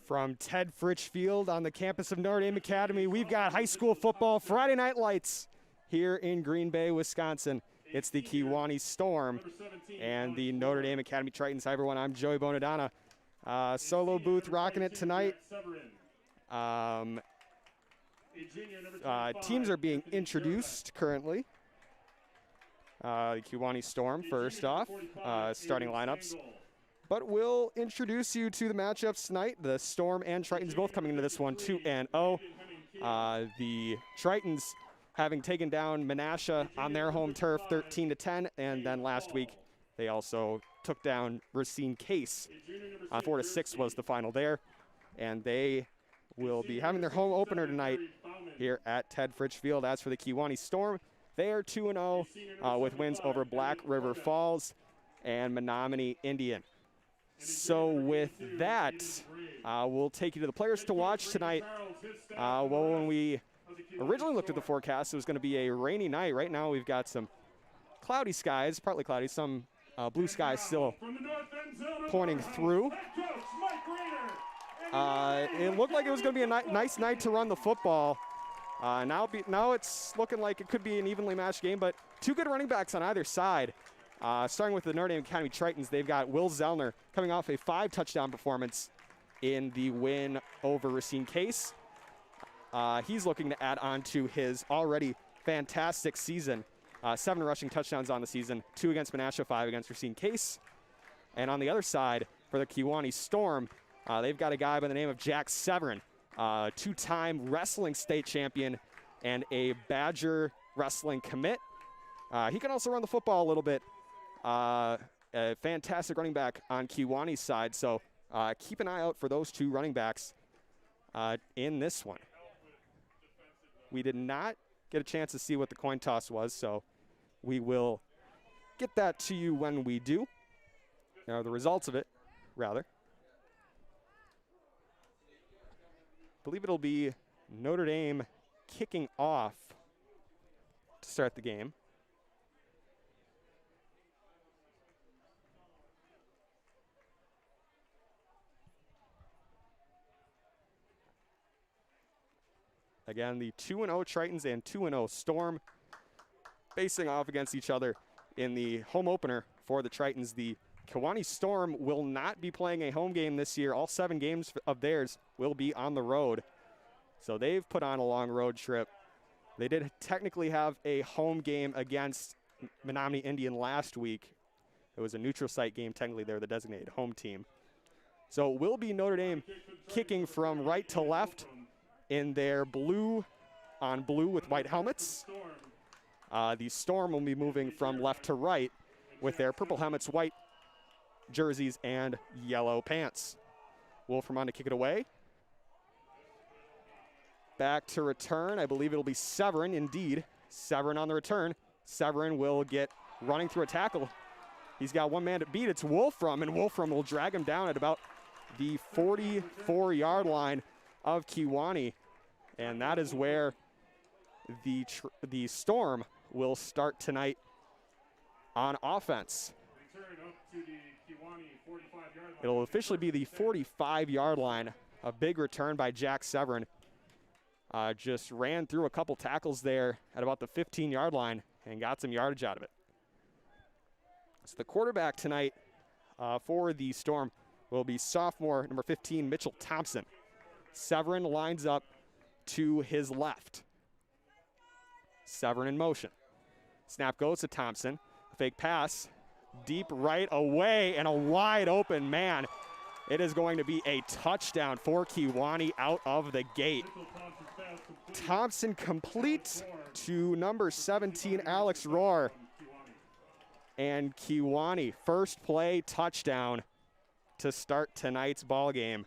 From Ted Fritsch Field on the campus of Notre Dame Academy, we've got high school football Friday Night Lights here in Green Bay, Wisconsin. It's the Kewaunee Storm and the Notre Dame Academy Tritons. Hi, everyone. I'm Joey Bonadonna. Solo booth rocking it tonight. Teams are being introduced currently. The Kewaunee Storm first off, starting lineups. But we'll introduce you to the matchups tonight. The Storm and Tritons both coming into this one 2-0. The Tritons having taken down Menasha on their home turf 13-10, and then last week they also took down Racine Case. 4-6 was the final there, and they will be having their home opener tonight here at Ted Fritsch Field. As for the Kewaunee Storm, they are 2-0 with wins over Black River Falls and Menominee Indian. So with that, we'll take you to the players to watch tonight. Well, when we originally looked at the forecast, it was going to be a rainy night. Right now we've got some cloudy skies, partly cloudy, some blue skies still pointing through. It looked like it was going to be a nice night to run the football. Now it's looking like it could be an evenly matched game, but two good running backs on either side. Starting with the Notre Dame Academy Tritons, they've got Will Zellner coming off a 5-touchdown performance in the win over Racine Case. He's looking to add on to his already fantastic season. 7 rushing touchdowns on the season, 2 against Menasha, 5 against Racine Case. And on the other side, for the Kewaunee Storm, they've got a guy by the name of Jack Severn, 2-time wrestling state champion and a Badger wrestling commit. He can also run the football a little bit. A fantastic running back on Kewaunee's side, so keep an eye out for those two running backs in this one. We did not get a chance to see what the coin toss was, so we will get that to you when we do. The results of it, rather. I believe it'll be Notre Dame kicking off to start the game. Again, the 2-0 Tritons and 2-0 Storm facing off against each other in the home opener for the Tritons. The Kewaunee Storm will not be playing a home game this year. All 7 games of theirs will be on the road. So they've put on a long road trip. They did technically have a home game against Menominee Indian last week. It was a neutral site game. Technically, they're the designated home team. So it will be Notre Dame kicking from right to left in their blue on blue with white helmets. The Storm will be moving from left to right with their purple helmets, white jerseys, and yellow pants. Wolfram on to kick it away. Back to return. I believe it'll be Severn, indeed. Severn on the return. Severn will get running through a tackle. He's got one man to beat. It's Wolfram, and Wolfram will drag him down at about the 44-yard line of Kewaunee, and that is where the Storm will start tonight on offense. It'll officially be the 45-yard line. A big return by Jack Severn. Just ran through a couple tackles there at about the 15-yard line and got some yardage out of it. So the quarterback tonight for the Storm will be sophomore number 15, Mitchell Thompson. Severn lines up to his left. Severn in motion. Snap goes to Thompson. A fake pass. Deep right away and a wide open man. It is going to be a touchdown for Kewaunee out of the gate. Thompson complete to number 17, Alex Rohr. And Kewaunee, first play touchdown to start tonight's ball game.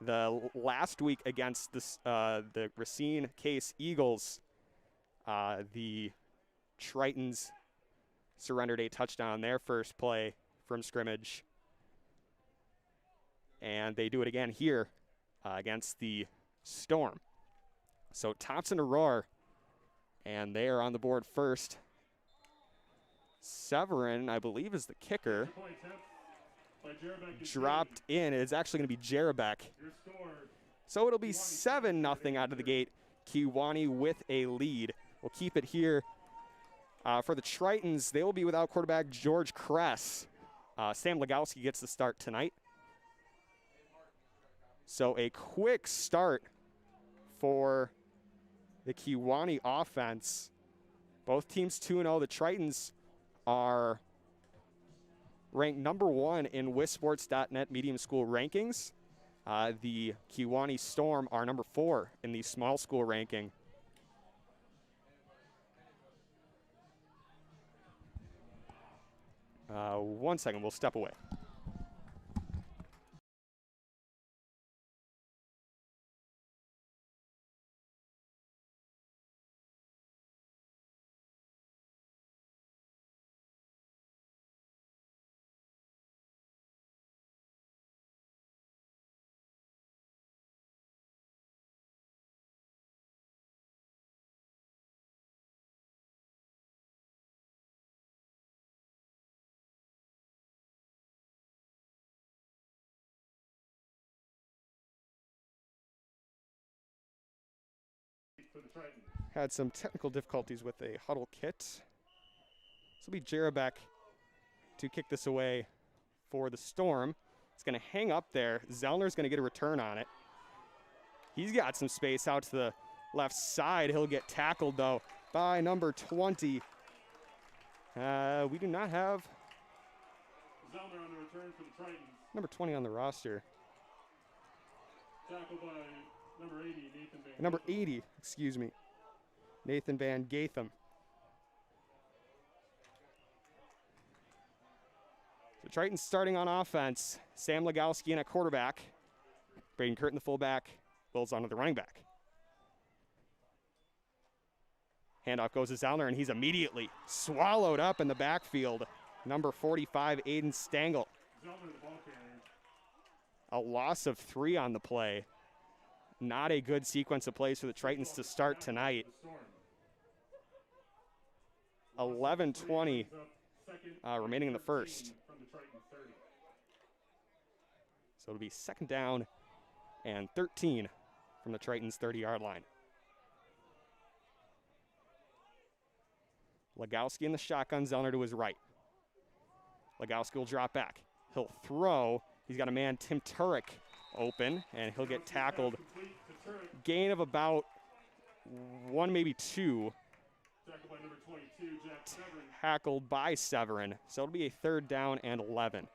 The last week against the Racine Case Eagles, the Tritons surrendered a touchdown on their first play from scrimmage. And they do it again here against the Storm. So Thompson to Rohr, and they are on the board first. Severn, I believe, is the kicker. Dropped in. It's actually going to be Jarabek. So it'll be 7-0 out of the gate. Kewaunee with a lead. We'll keep it here. For the Tritons, they will be without quarterback George Kress. Sam Legowski gets the start tonight. So a quick start for the Kewaunee offense. Both teams 2-0. The Tritons are ranked #1 in WisSports.net medium school rankings. The Kewaunee Storm are #4 in the small school ranking. One second, we'll step away. Had some technical difficulties with a huddle kit. This will be Jarabek to kick this away for the Storm. It's going to hang up there. Zellner's going to get a return on it. He's got some space out to the left side. He'll get tackled, though, by number 20. We do not have Zellner on the return for the Tritons. number 20 on the roster. Tackled by number 80, Nathan Van. Number 80, excuse me, Nathan Van Gatham. The Tritons starting on offense. Sam Legowski in at quarterback. Braden Curtin the fullback. Wills onto the running back. Handoff goes to Zellner, and he's immediately swallowed up in the backfield. Number 45, Aiden Stengel. Zellner, the ball carrier. A loss of 3 on the play. Not a good sequence of plays for the Tritons to start tonight. 11:20 remaining in the first. So it'll be 2nd down and 13 from the Tritons' 30-yard line. Legowski in the shotgun, Zellner to his right. Legowski will drop back. He'll throw. He's got a man, Tim Turek, open, and he'll get tackled. Gain of about 1, maybe 2. Tackled by number 22, Jack Severn. Tackled by Severn. So it'll be a 3rd down and 11.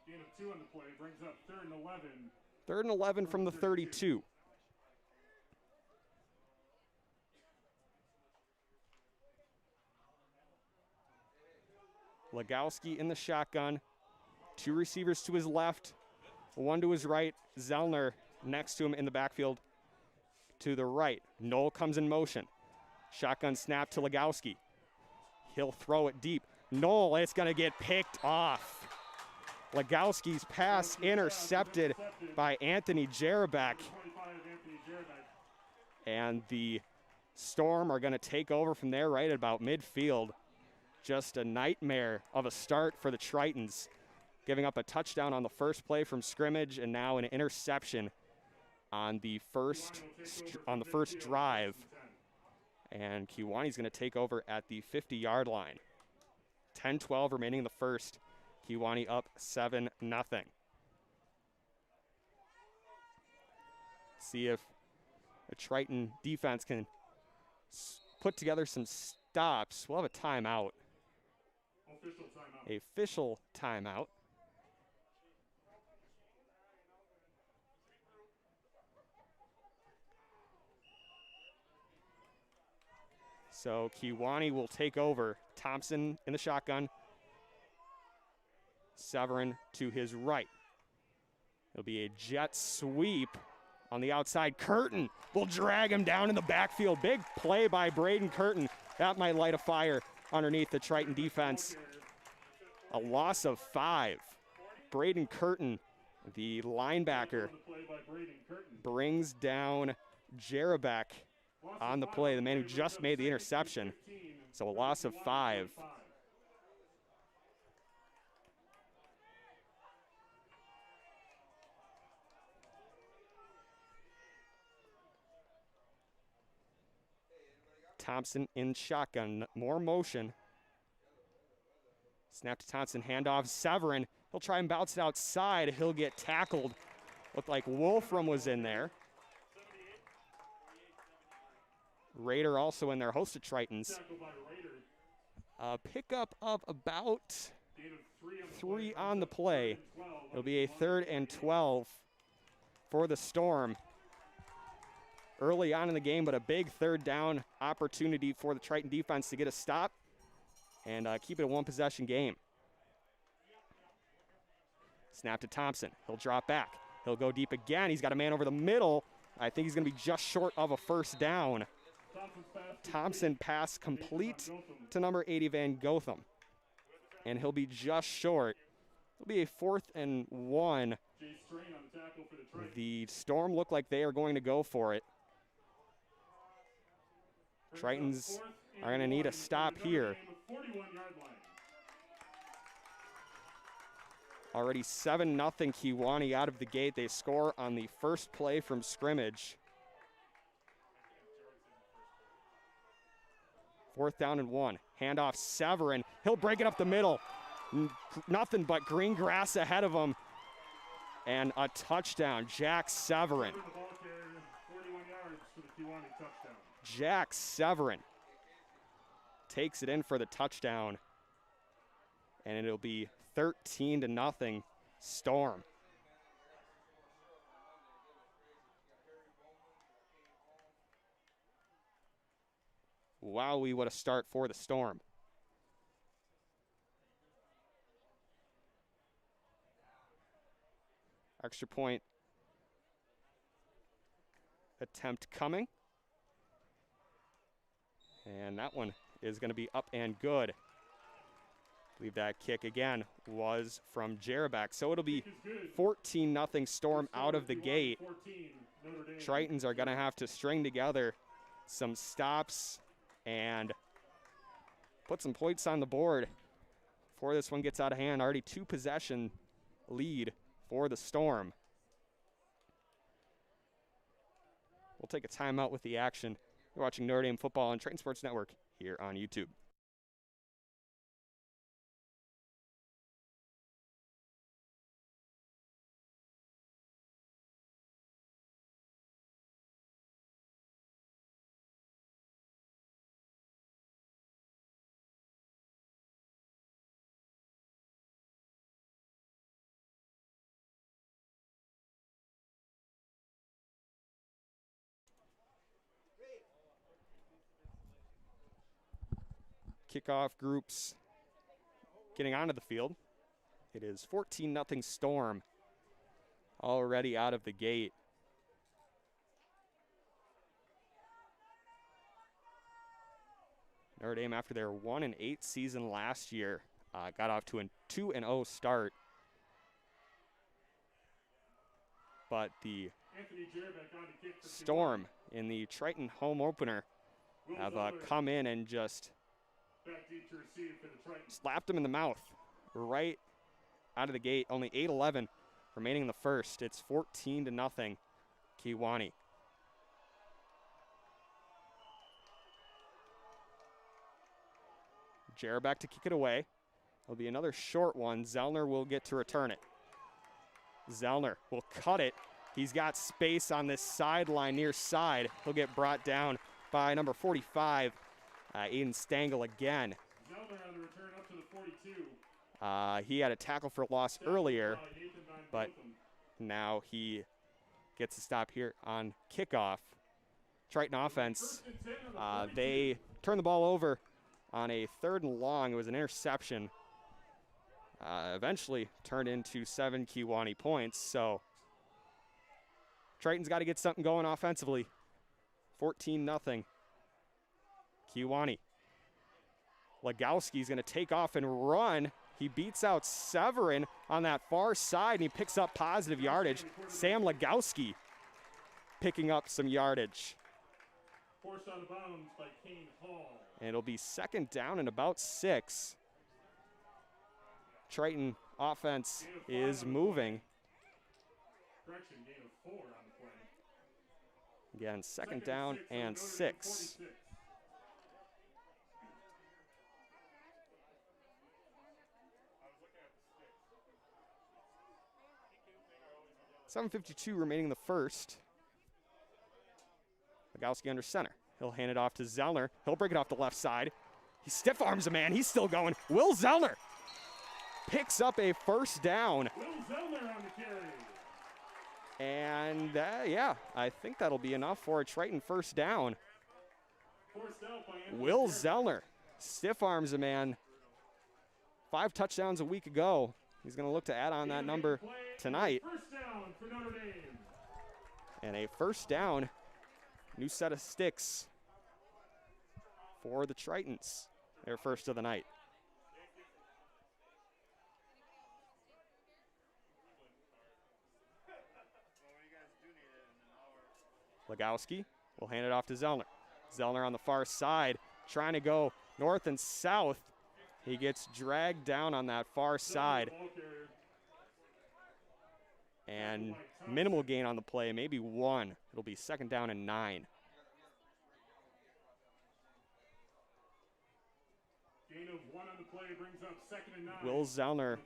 Gain of 2 on the play brings up 3rd and 11. 3rd and 11 from the 32. Legowski in the shotgun. 2 receivers to his left, 1 to his right. Zellner next to him in the backfield to the right. Knoll comes in motion. Shotgun snap to Legowski. He'll throw it deep. Knoll, it's going to get picked off. Legowski's pass intercepted by Anthony Jarabek. And the Storm are going to take over from there right at about midfield. Just a nightmare of a start for the Tritons, giving up a touchdown on the first play from scrimmage and now an interception on the first drive. And Kewaunee's going to take over at the 50-yard line. 10-12 remaining in the first. Kewaunee up 7-0. See if the Triton defense can put together some stops. We'll have a timeout. Official timeout. So Kewaunee will take over. Thompson in the shotgun. Severn to his right. It'll be a jet sweep on the outside. Curtin will drag him down in the backfield. Big play by Braden Curtin. That might light a fire underneath the Triton defense. A loss of 5. Braden Curtin, the linebacker, brings down Jarabek on the play, the man who just made the interception. So a loss of 5. Thompson in shotgun, more motion. Snap to Thompson, handoff, Severn. He'll try and bounce it outside. He'll get tackled. Looked like Wolfram was in there. Raider also in there, hosted Tritons. Pickup of about 3 on the play. It'll be a 3rd and 12 for the Storm. Early on in the game, but a big 3rd down opportunity for the Triton defense to get a stop and keep it a 1-possession game. Snap to Thompson. He'll drop back. He'll go deep again. He's got a man over the middle. I think he's going to be just short of a 1st down. Thompson pass complete to number 80, Van Gotham. And he'll be just short. It'll be a 4th and 1. The Storm look like they are going to go for it. Tritons are going to need a stop here. Already 7-0 Kewaunee out of the gate. They score on the first play from scrimmage. 4th down and 1. Handoff Severn. He'll break it up the middle. Nothing but green grass ahead of him. And a touchdown. Jack Severn. Jack Severn takes it in for the touchdown. And it'll be 13-0 Storm. Wowee, what a start for the Storm. Extra point attempt coming. And that one is going to be up and good. I believe that kick again was from Jerabek. So it'll be 14-0 Storm out of the gate. Tritons are going to have to string together some stops and put some points on the board before this one gets out of hand. Already 2-possession lead for the Storm. We'll take a timeout with the action. You're watching Notre Dame football on Triton Sports Network here on YouTube. Kickoff groups getting onto the field. It is 14-0 Storm already out of the gate. Notre Dame, after their 1-8 season last year, got off to a 2-0 start. But the Storm in the Triton home opener have come in and just slapped him in the mouth right out of the gate. Only 8-11 remaining in the first. It's 14-0 Kewaunee. Jerabek to kick it away. It'll be another short one. Zellner will get to return it. Zellner will cut it. He's got space on this sideline near side. He'll get brought down by number 45. Aiden Stengel again. On the return up to the 42. He had a tackle for loss earlier, but now he gets a stop here on kickoff. Triton offense, they turned the ball over on a 3rd and long. It was an interception. Eventually turned into 7 Kewaunee points, so Triton's got to get something going offensively. 14-0 Kewaunee. Legowski's going to take off and run. He beats out Severn on that far side, and he picks up positive yardage. Sam Legowski picking up some yardage. Forced out of bounds by Kane Hall. And it'll be second down and about 6. Triton offense is moving. Correction, gain of 4 on the play. Again, second down and 6. 7:52 remaining in the first. Legowski under center. He'll hand it off to Zellner. He'll break it off the left side. He stiff arms a man. He's still going. Will Zellner picks up a first down. Will Zellner on the carry. And yeah, I think that'll be enough for a Triton first down. Forced out by NDA. Will Zellner stiff arms a man. 5 touchdowns a week ago. He's going to look to add on that number tonight. First down for Notre Dame. And a first down. New set of sticks for the Tritons. Their first of the night. Legowski will hand it off to Zellner. Zellner on the far side, trying to go north and south. He gets dragged down on that far side. And minimal gain on the play, maybe 1. It'll be second down and 9. Gain of 1 on the play brings up second and 9. Will Zellner,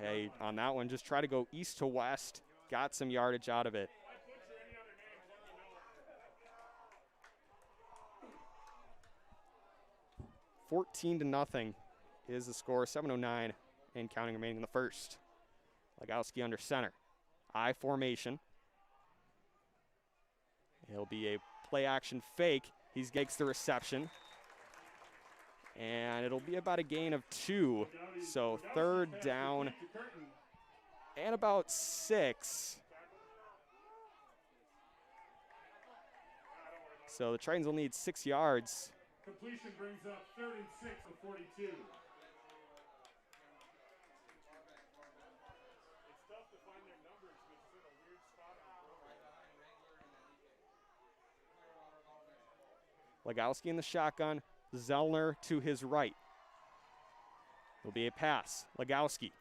hey, on that one, just try to go east to west. Got some yardage out of it. 14-0 is the score. 7:09 and counting remaining in the first. Legowski under center. I formation. It'll be a play action fake. He makes the reception. And it'll be about a gain of 2. So third down and about 6. So the Tritons will need 6 yards. Completion brings up 3rd and 6 of 42. It's tough to find their numbers, but it's in a weird spot on the Legowski in the shotgun. Zellner to his right. It'll be a pass. Legowski.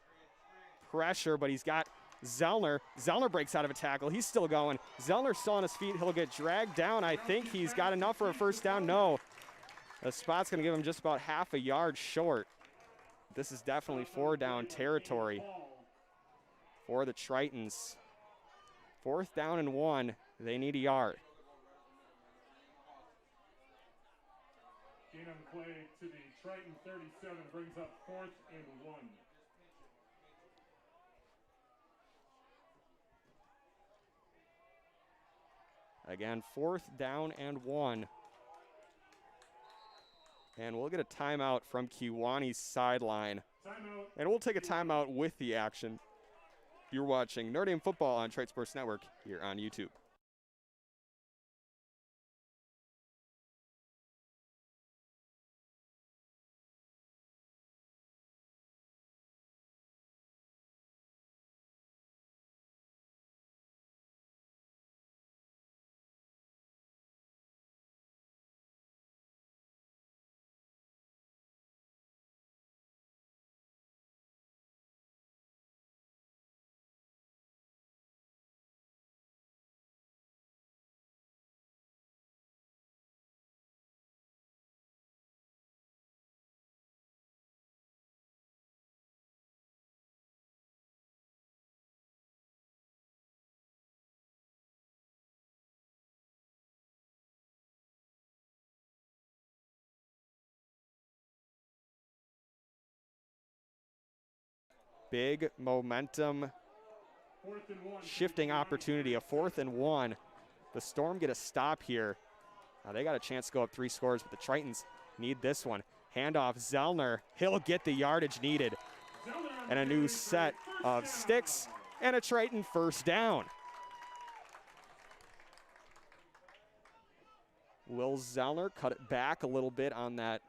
Pressure, but he's got Zellner. Zellner breaks out of a tackle. He's still going. Zellner's still on his feet. He'll get dragged down. I think he's got enough for a first down. No. The spot's going to give him just about half a yard short. This is definitely 4 down territory for the Tritons. 4th down and 1. They need a yard. Gain on the play to the Triton 37 brings up 4th and 1. Again, 4th down and 1. And we'll get a timeout from Kewaunee's sideline. Timeout. And we'll take a timeout with the action. You're watching Notre Dame football on Trite Sports Network here on YouTube. Big momentum shifting opportunity, a 4th and 1. The Storm get a stop here. They got a chance to go up 3 scores, but the Tritons need this one. Handoff, Zellner. He'll get the yardage needed. And a new set of sticks and a Triton first down. Will Zellner cut it back a little bit on that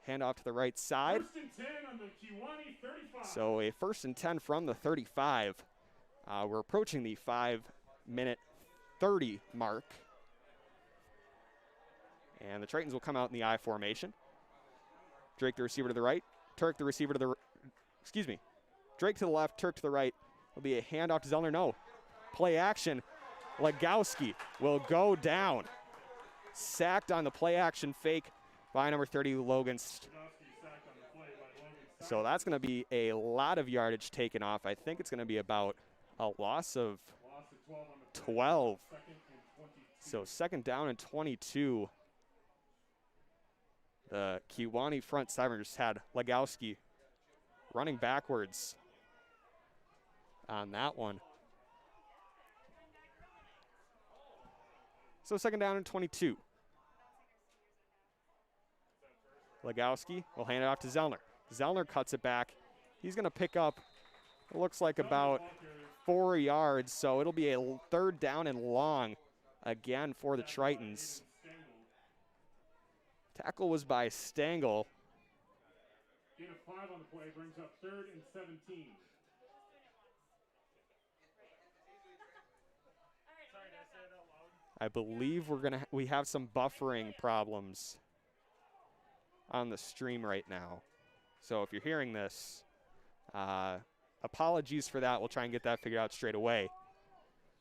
handoff to the right side. 1st and 10 on the Kewaunee 35. So a 1st and 10 from the 35. We're approaching the 5-minute 30 mark. And the Tritons will come out in the I formation. Drake, the receiver to the right. Turk, the receiver to the, Drake to the left, Turk to the right. Will be a handoff to Zellner. No. Play action. Legowski will go down. Sacked on the play action fake by number 30, Logan. So that's going to be a lot of yardage taken off. I think it's going to be about a loss of 12. So second down and 22. The Kewaunee front seven just had Legowski running backwards on that one. So second down and 22. Legowski will hand it off to Zellner. Zellner cuts it back. He's going to pick up, it looks like about 4 yards, so it'll be a third down and long again for the Tritons. Tackle was by Stengel. Gain of 5 on the play brings up 3rd and 17. I believe we have some buffering problems on the stream right now. So if you're hearing this, apologies for that. We'll try and get that figured out straight away.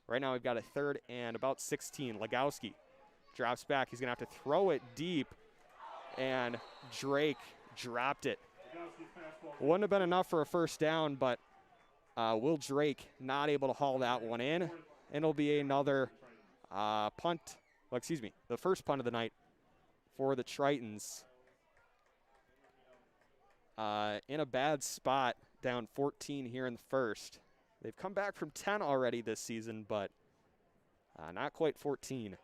Right now we've got a 3rd and about 16. Legowski drops back. He's going to have to throw it deep, and Drake dropped it. Wouldn't have been enough for a first down, but Will Drake not able to haul that one in, and it'll be another punt. Well, excuse me, the first punt of the night for the Tritons. In a bad spot, down 14 here in the first. They've come back from 10 already this season, but not quite 14.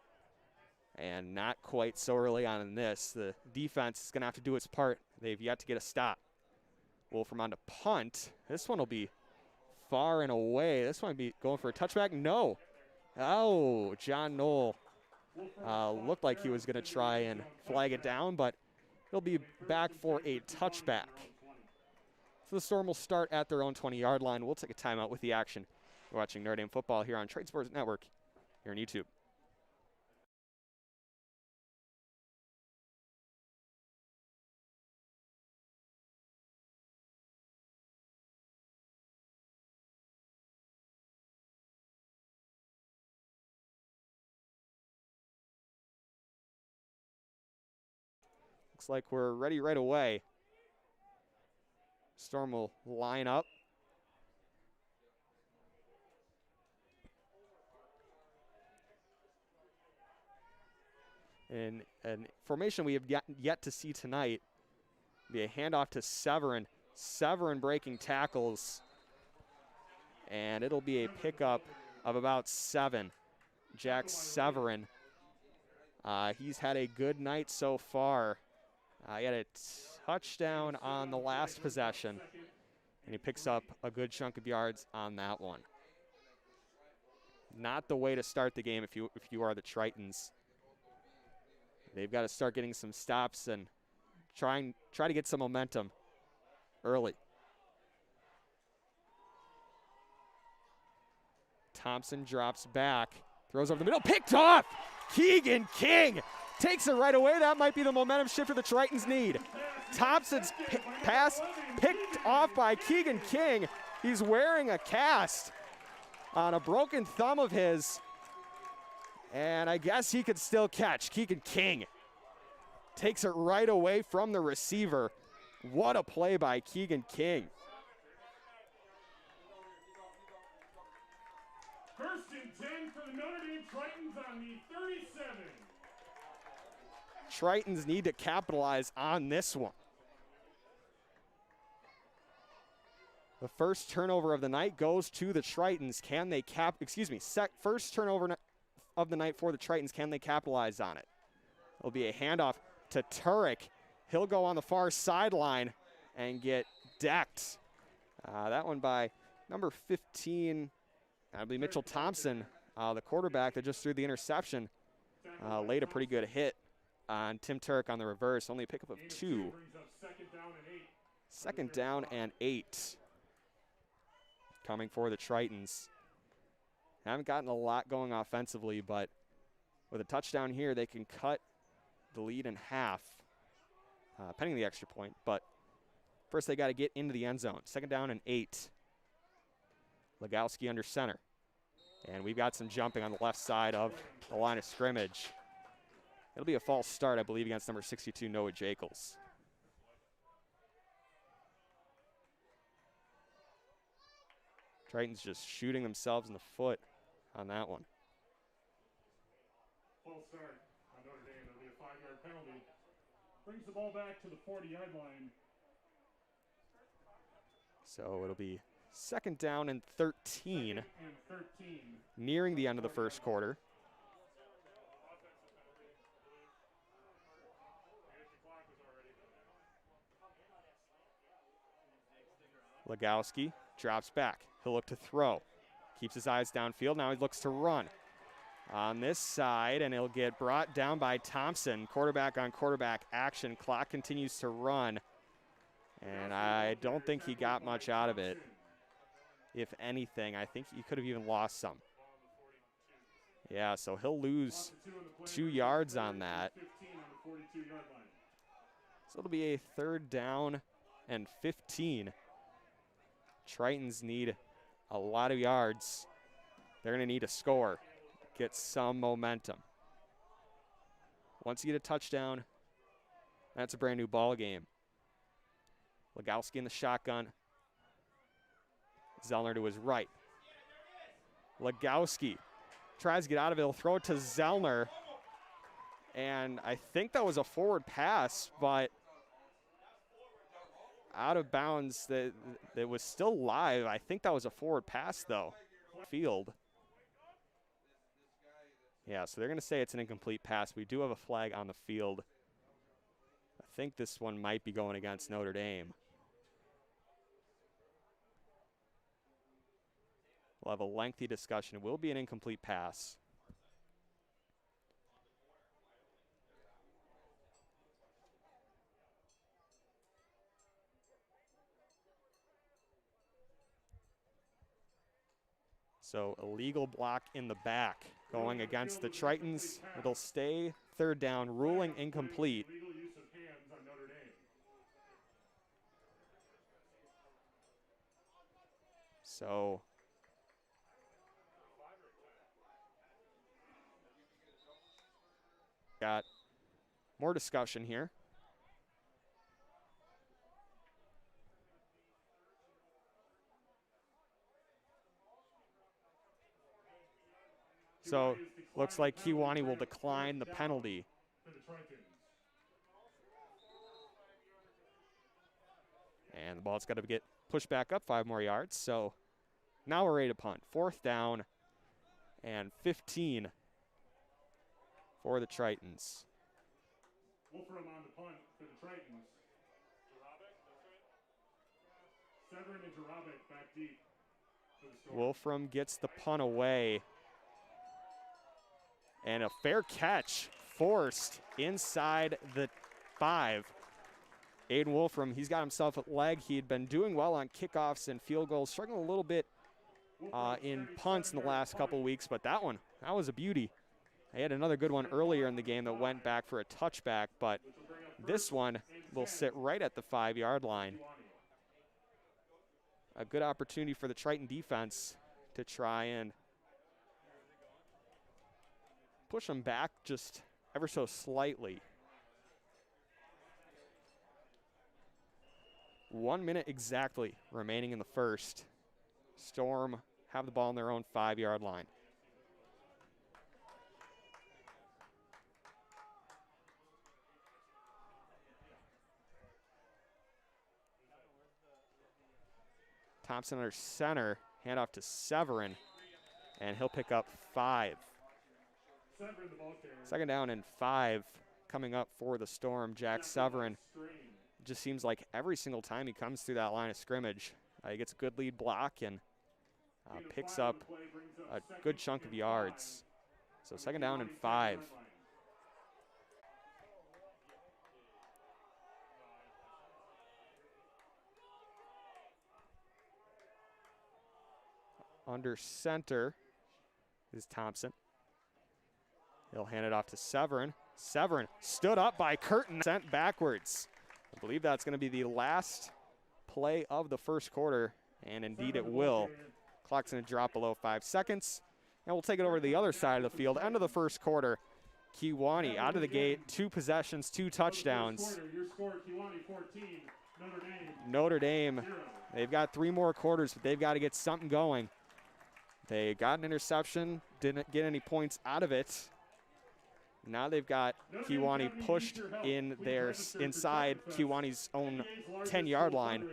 And not quite so early on in this. The defense is going to have to do its part. They've yet to get a stop. Wolfram on to punt. This one will be far and away. This one will be going for a touchback. No. Oh, John Knoll looked like he was going to try and flag it down, but he'll be back for a touchback. So the Storm will start at their own 20-yard line. We'll take a timeout with the action. You're watching Notre Dame football here on Trade Sports Network here on YouTube. Looks like we're ready right away. Storm will line up. And formation we have yet to see tonight be a handoff to Severn. Severn breaking tackles. And it'll be a pickup of about 7. Jack Severn. He's had a good night so far. He had a touchdown on the last possession, and he picks up a good chunk of yards on that one. Not the way to start the game if you are the Tritons. They've got to start getting some stops and try to get some momentum early. Thompson drops back, throws over the middle, picked off! Keegan King takes it right away. That might be the momentum shifter the Tritons need. Thompson's pass picked off by Keegan King. He's wearing a cast on a broken thumb of his. And I guess he could still catch. Keegan King takes it right away from the receiver. What a play by Keegan King. First and 10 for the Notre Dame Tritons on the 37. Tritons need to capitalize on this one. The first turnover of the night goes to the Tritons. Can they first turnover of the night for the Tritons. Can they capitalize on it? It'll be a handoff to Turek. He'll go on the far sideline and get decked. That one by number 15, I believe Mitchell Thompson, the quarterback that just threw the interception, laid a pretty good hit on Tim Turek on the reverse. Only a pickup of 2. Second down and 8. Coming for the Tritons. Haven't gotten a lot going offensively, but with a touchdown here, they can cut the lead in half, pending the extra point. But first they got to get into the end zone. 2nd down and 8. Legowski under center. And we've got some jumping on the left side of the line of scrimmage. It'll be a false start, I believe, against number 62, Noah Jacobs. Tritons just shooting themselves in the foot on that one. False start on Notre Dame. It'll be a 5-yard penalty. Brings the ball back to the 40-yard line. So it'll be 2nd down and 13. 2nd and 13. Nearing the end of the first quarter. Legowski drops back. He'll look to throw. Keeps his eyes downfield. Now he looks to run. On this side, and he'll get brought down by Thompson. Quarterback on quarterback action. Clock continues to run. And I don't think he got much out of it. If anything, I think he could have even lost some. Yeah, so he'll lose 2 yards on that. So it'll be a 3rd down and 15. Tritons need a lot of yards. They're going to need a score, get some momentum. Once you get a touchdown, that's a brand new ball game. Legowski in the shotgun. Zellner to his right. Legowski tries to get out of it. He'll throw it to Zellner. And I think that was a forward pass, but out of bounds. That was still live. I think that was a forward pass, though. Field. Yeah, so they're going to say it's an incomplete pass. We do have a flag on the field. I think this one might be going against Notre Dame. We'll have a lengthy discussion. It will be an incomplete pass. So illegal block in the back going against the Tritons. It'll stay 3rd down, ruling incomplete. So got more discussion here. So looks like Kewaunee will decline the penalty. And the ball's got to get pushed back up 5 more yards. So now we're ready to punt. 4th down and 15 for the Tritons. Wolfram on the punt for the Tritons. Severn and Jarabek back deep for the Storm. Wolfram gets the punt away. And a fair catch forced inside the 5. Aiden Wolfram, he's got himself a leg. He had been doing well on kickoffs and field goals, struggling a little bit in punts in the last couple of weeks, but that was a beauty. He had another good one earlier in the game that went back for a touchback, but this one will sit right at the 5-yard line. A good opportunity for the Triton defense to try and push them back just ever so slightly. 1 minute exactly remaining in the first. Storm have the ball on their own 5-yard line. Thompson under center, handoff to Severn, and he'll pick up 5. 2nd down and 5 coming up for the Storm. Jack Severn just seems like every single time he comes through that line of scrimmage, he gets a good lead block and picks up a good chunk of yards. So 2nd down and 5. Under center is Thompson. He'll hand it off to Severn. Severn stood up by Curtin, sent backwards. I believe that's going to be the last play of the first quarter, and indeed it will. Clock's going to drop below 5 seconds, and we'll take it over to the other side of the field. End of the first quarter. Kewaunee out of the gate, 2 possessions, 2 touchdowns. Your score, Kewaunee 14, Notre Dame, they've got 3 more quarters, but they've got to get something going. They got an interception, didn't get any points out of it. Now they've got Kewaunee pushed in their inside Kewaunee's own 10-yard line.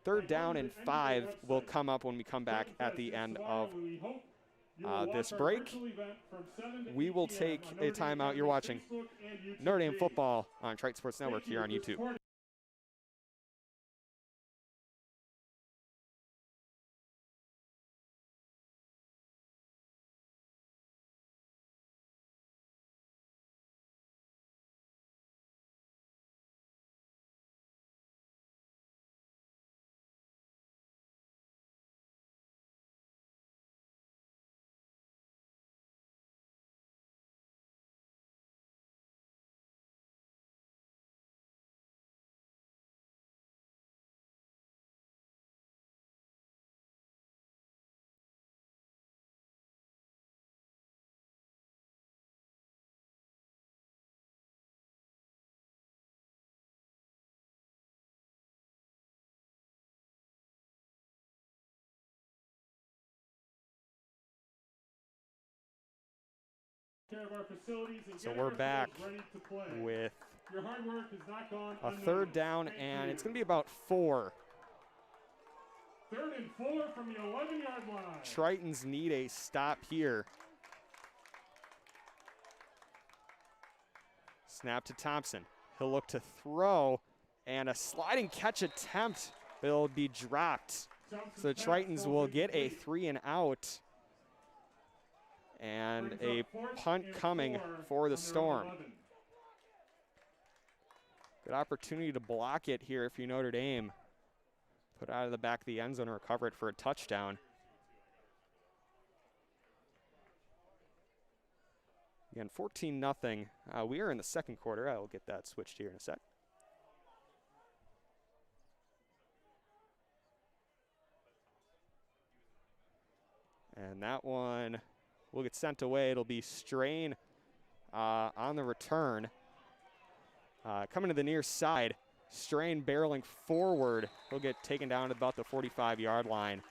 3rd down and 5 will come up when we come back at the end of this break. We will take a timeout. You're watching Notre Dame football on Triton Sports Network here on YouTube. So we're back with a 3rd down, and it's going to be about 4. 3rd and 4 from the 11-yard line. Tritons need a stop here. Snap to Thompson. He'll look to throw, and a sliding catch attempt will be dropped. So the Tritons will get a 3 and out. And a punt coming for the Storm. Good opportunity to block it here if you're Notre Dame. Put it out of the back of the end zone and recover it for a touchdown. Again, 14-0. We are in the second quarter. I will get that switched here in a sec. And that one will get sent away. It'll be Strain on the return. Coming to the near side. Strain barreling forward. He'll get taken down at about the 45-yard line.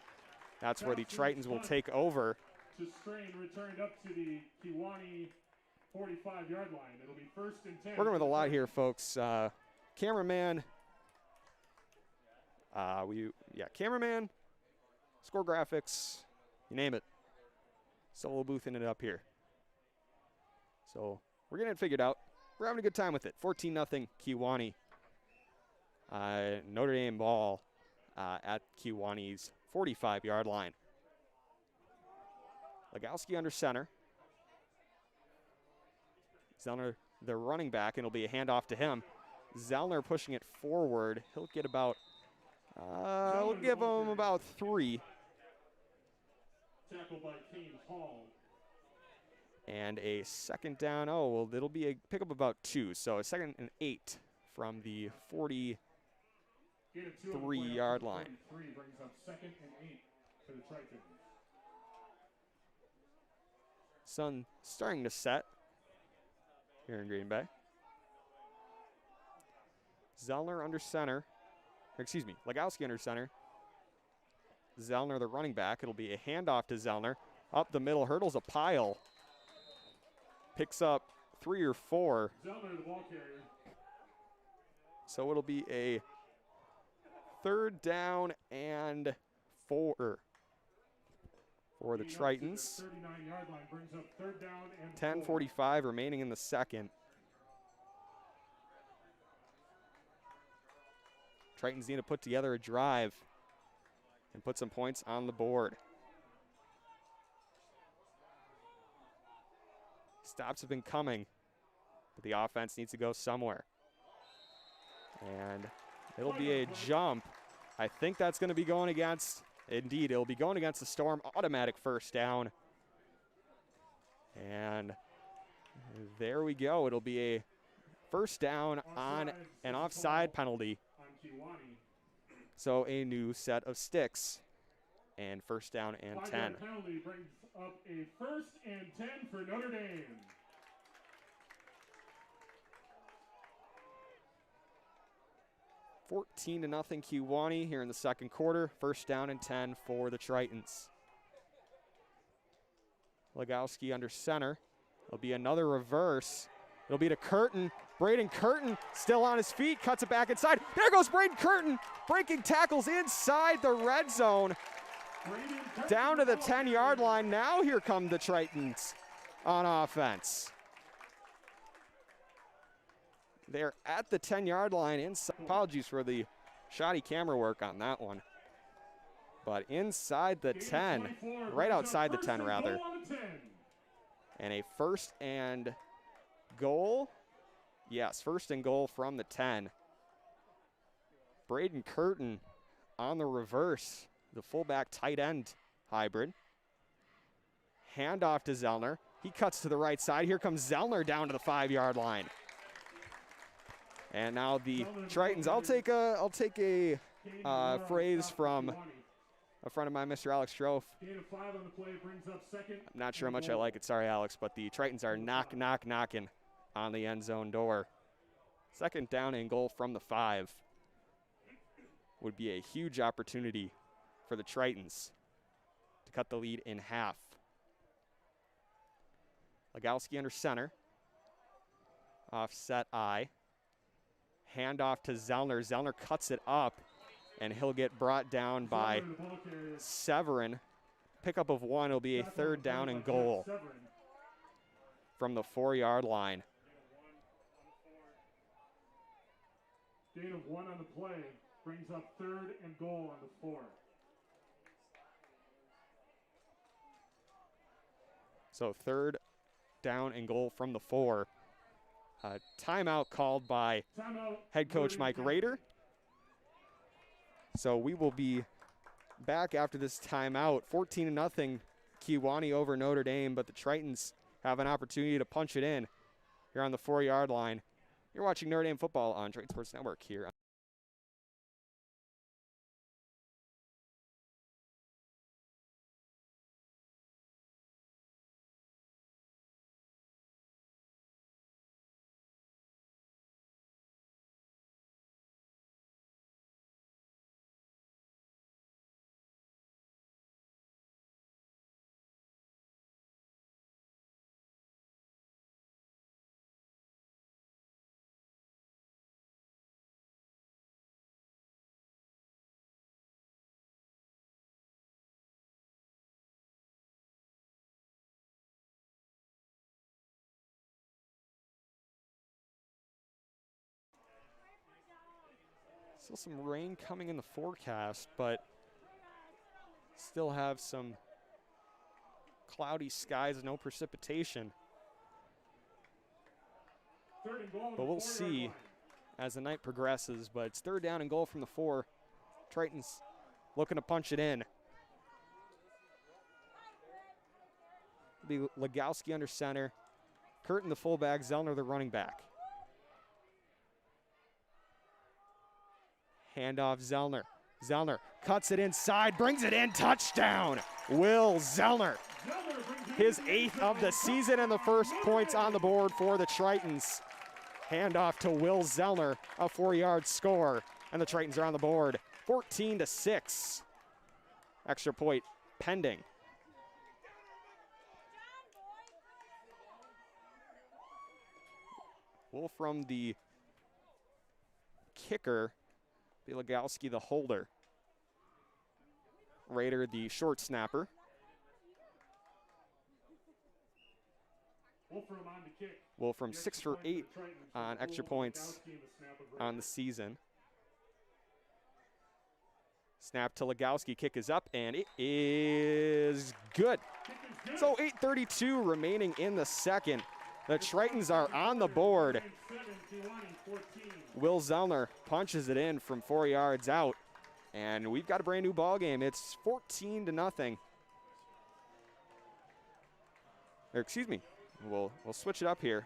That's where the Tritons will take over. Strain returned up to the Kewaunee 45-yard line. It'll be 1st and 10. Working with a lot here, folks. Cameraman. Cameraman. Score graphics. You name it. Solo boothing it up here. So we're getting it figured out. We're having a good time with it. 14-0 Kewaunee. Notre Dame ball at Kewaunee's 45-yard line. Legowski under center. Zellner, the running back, and it'll be a handoff to him. Zellner pushing it forward. He'll get about, we'll give him about 3. Tackled by Kane Hall. And a 2nd down. Oh, well, it'll be a pickup about 2. So a 2nd and 8 from the 43-yard line. 43 brings up 2nd and 8 for the Tritons. Sun starting to set here in Green Bay. Zellner under center. Legowski under center. Zellner, the running back. It'll be a handoff to Zellner. Up the middle, hurdles a pile. Picks up 3 or 4. Zellner, the ball carrier. So it'll be a 3rd down and 4 for the Tritons. 39-yard line brings up 3rd down and 10:45 remaining in the second. Tritons need to put together a drive and put some points on the board. Stops have been coming, but the offense needs to go somewhere. And it'll be a jump. I think that's going to be going against, indeed, it'll be going against the Storm. Automatic 1st down. And There we go. It'll be a first down on an offside penalty. On Kewaunee. So a new set of sticks and first down and 10. Five-yard penalty brings up a 1st and 10 for Notre Dame. $14 to nothing Kewaunee here in the second quarter. First down and 10 for the Tritons. Legowski under center. It'll be another reverse. It'll be to Curtin. Braden Curtin still on his feet, cuts it back inside. There goes Braden Curtin, breaking tackles inside the red zone. Down to the 10-yard line. Now here come the Tritons on offense. They're at the 10-yard line. Inside. Apologies for the shoddy camera work on that one. But inside the 10, right outside the 10 rather. And a first and goal. Yes, first and goal from the 10. Braden Curtin on the reverse, the fullback tight end hybrid. Handoff to Zellner. He cuts to the right side. Here comes Zellner down to the 5-yard line. And now the Tritons. I'll take a phrase from a friend of mine, Mr. Alex Strofe. I'm not sure how much I like it. Sorry, Alex, but the Tritons are knocking on the end zone door. Second down and goal from the 5 would be a huge opportunity for the Tritons to cut the lead in half. Legowski under center. Offset I. Handoff to Zellner. Zellner cuts it up, and he'll get brought down by Severn. Pickup of 1 will be a third down and goal from the 4-yard line. Gain of 1 on the play brings up 3rd and goal on the 4. So 3rd down and goal from the 4. Timeout called by head coach Mike Rader. So we will be back after this timeout. 14-0 Kewaunee over Notre Dame, but the Tritons have an opportunity to punch it in here on the 4-yard line. You're watching Notre Dame football on Triton Sports Network here. Still some rain coming in the forecast, but still have some cloudy skies, no precipitation. But we'll see as the night progresses. But it's 3rd down and goal from the 4. Tritons looking to punch it in. Be Legowski under center. Curtin the fullback, Zellner the running back. Handoff Zellner. Zellner cuts it inside, brings it in, touchdown. Will Zellner. His 8th of the season and the first points on the board for the Tritons. Handoff to Will Zellner, a 4-yard score, and the Tritons are on the board, 14-6. Extra point pending. Will from the kicker. Legowski the holder. Rader the short snapper. Wolfram 6 for 8 on extra points on the season. Snap to Legowski, kick is up, and it is good. So 8:32 remaining in the second. The Tritons are on the board. Will Zellner punches it in from 4 yards out, and we've got a brand new ball game. It's 14-0. Or excuse me, We'll switch it up here.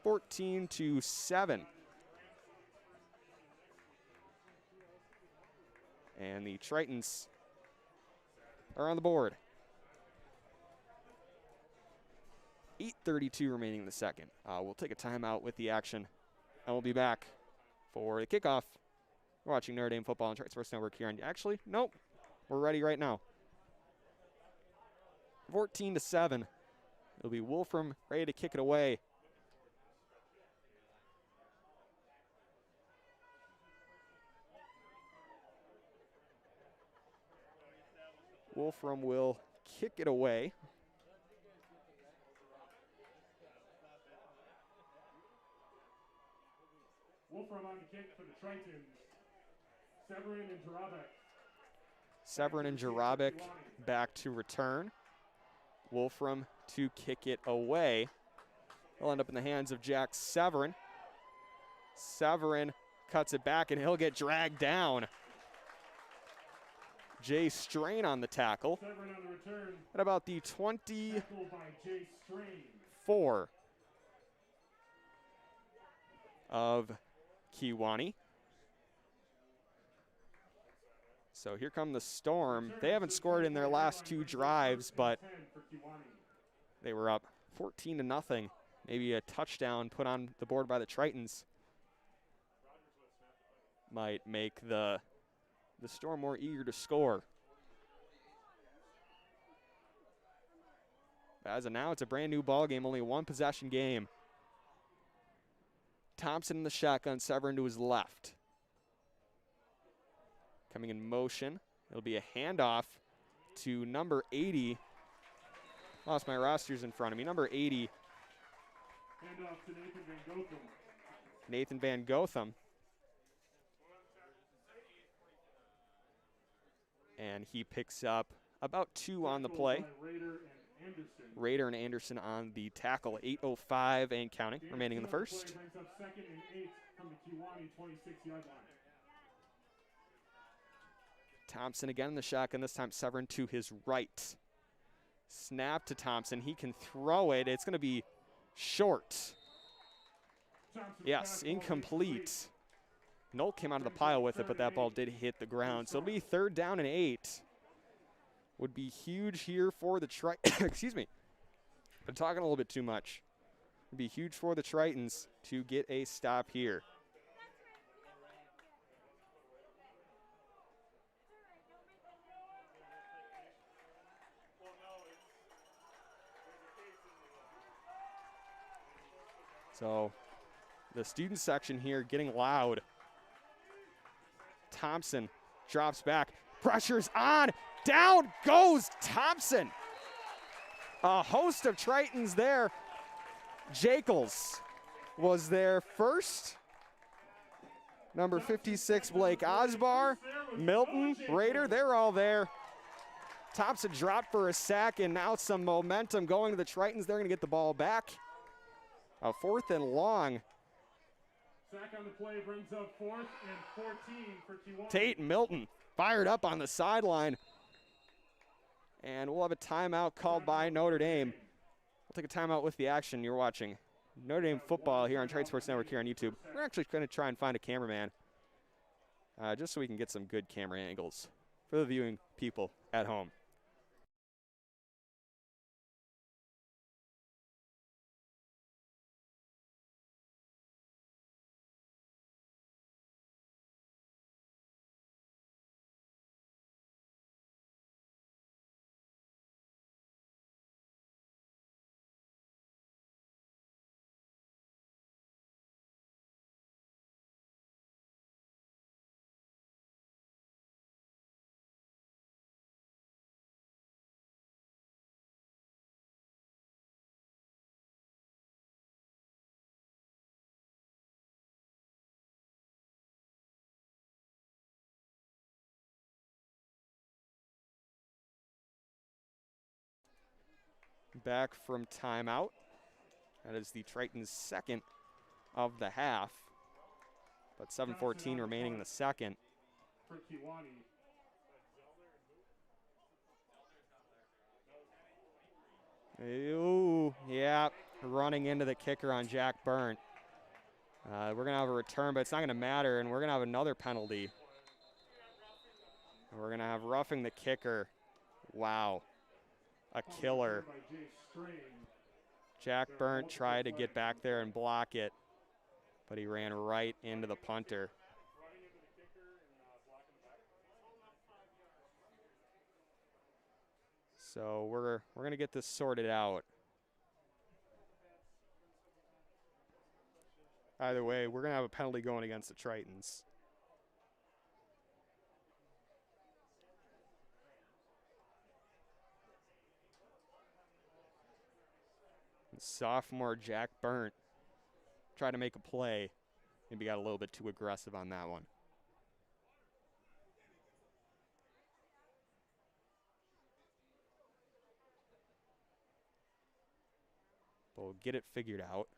14-7. And the Tritons are on the board. 8:32 remaining in the second. We'll take a timeout with the action, and we'll be back for the kickoff. We're watching Notre Dame football on Triton Sports Network here. And actually, nope, we're ready right now. 14-7. It'll be Wolfram ready to kick it away. Wolfram will kick it away. Wolfram on the kick for the Tritons. Severn and Jarabek. Severn and Jarabek back to return. Wolfram to kick it away. It'll end up in the hands of Jack Severn. Severn cuts it back, and he'll get dragged down. Jay Strain on the tackle. Severn on the return. At about the 24 Tackle by Jay Strain. of Kewaunee. So here come the Storm. They haven't scored in their last two drives, but they were up 14-0. Maybe a touchdown put on the board by the Tritons might make the Storm more eager to score. As of now, it's a brand new ball game, only a one possession game. Thompson in the shotgun, Severn to his left. Coming in motion, it'll be a handoff to number 80. Lost my rosters in front of me. Number 80. Handoff to Nathan Van Gotham. Nathan Van Gotham. And he picks up about 2 on the play. Rader and Anderson on the tackle. 8:05 and counting remaining in the first. Brings up 2nd and 8 from the Kewaunee 26-yard line. Thompson again in the shotgun, this time Severn to his right. Snap to Thompson. He can throw it. It's going to be short. Yes, incomplete. Knoll came out of the pile with it, but that ball did hit the ground. So it'll be 3rd down and 8. Would be huge here for the excuse me. Been talking a little bit too much. Would be huge for the Tritons to get a stop here. So the student section here getting loud. Thompson drops back. Pressure's on. Down goes Thompson. A host of Tritons there. Jacobs was there first. Number 56, Blake Osbar. Milton, Rader, they're all there. Thompson dropped for a sack, and now some momentum going to the Tritons. They're going to get the ball back. A 4th and long. Sack on the play brings up 4th and 14 for Kewaunee. Tate Milton fired up on the sideline. And we'll have a timeout called by Notre Dame. We'll take a timeout with the action. You're watching Notre Dame football here on Triton Sports Network here on YouTube. We're actually going to try and find a cameraman just so we can get some good camera angles for the viewing people at home. Back from timeout. That is the Tritons' second of the half. But 7:14 remaining in the second. For Kewaunee. Ooh, yeah. running into the kicker on Jack Burnt. We're going to have a return, but it's not going to matter, and we're going to have another penalty. And we're going to have roughing the kicker. Wow. A killer. Jack Burnt tried to get back there and block it, but he ran right into the punter. So we're going to get this sorted out. Either way, we're going to have a penalty going against the Tritons. And sophomore Jack Burnt tried to make a play. Maybe got a little bit too aggressive on that one. But we'll get it figured out.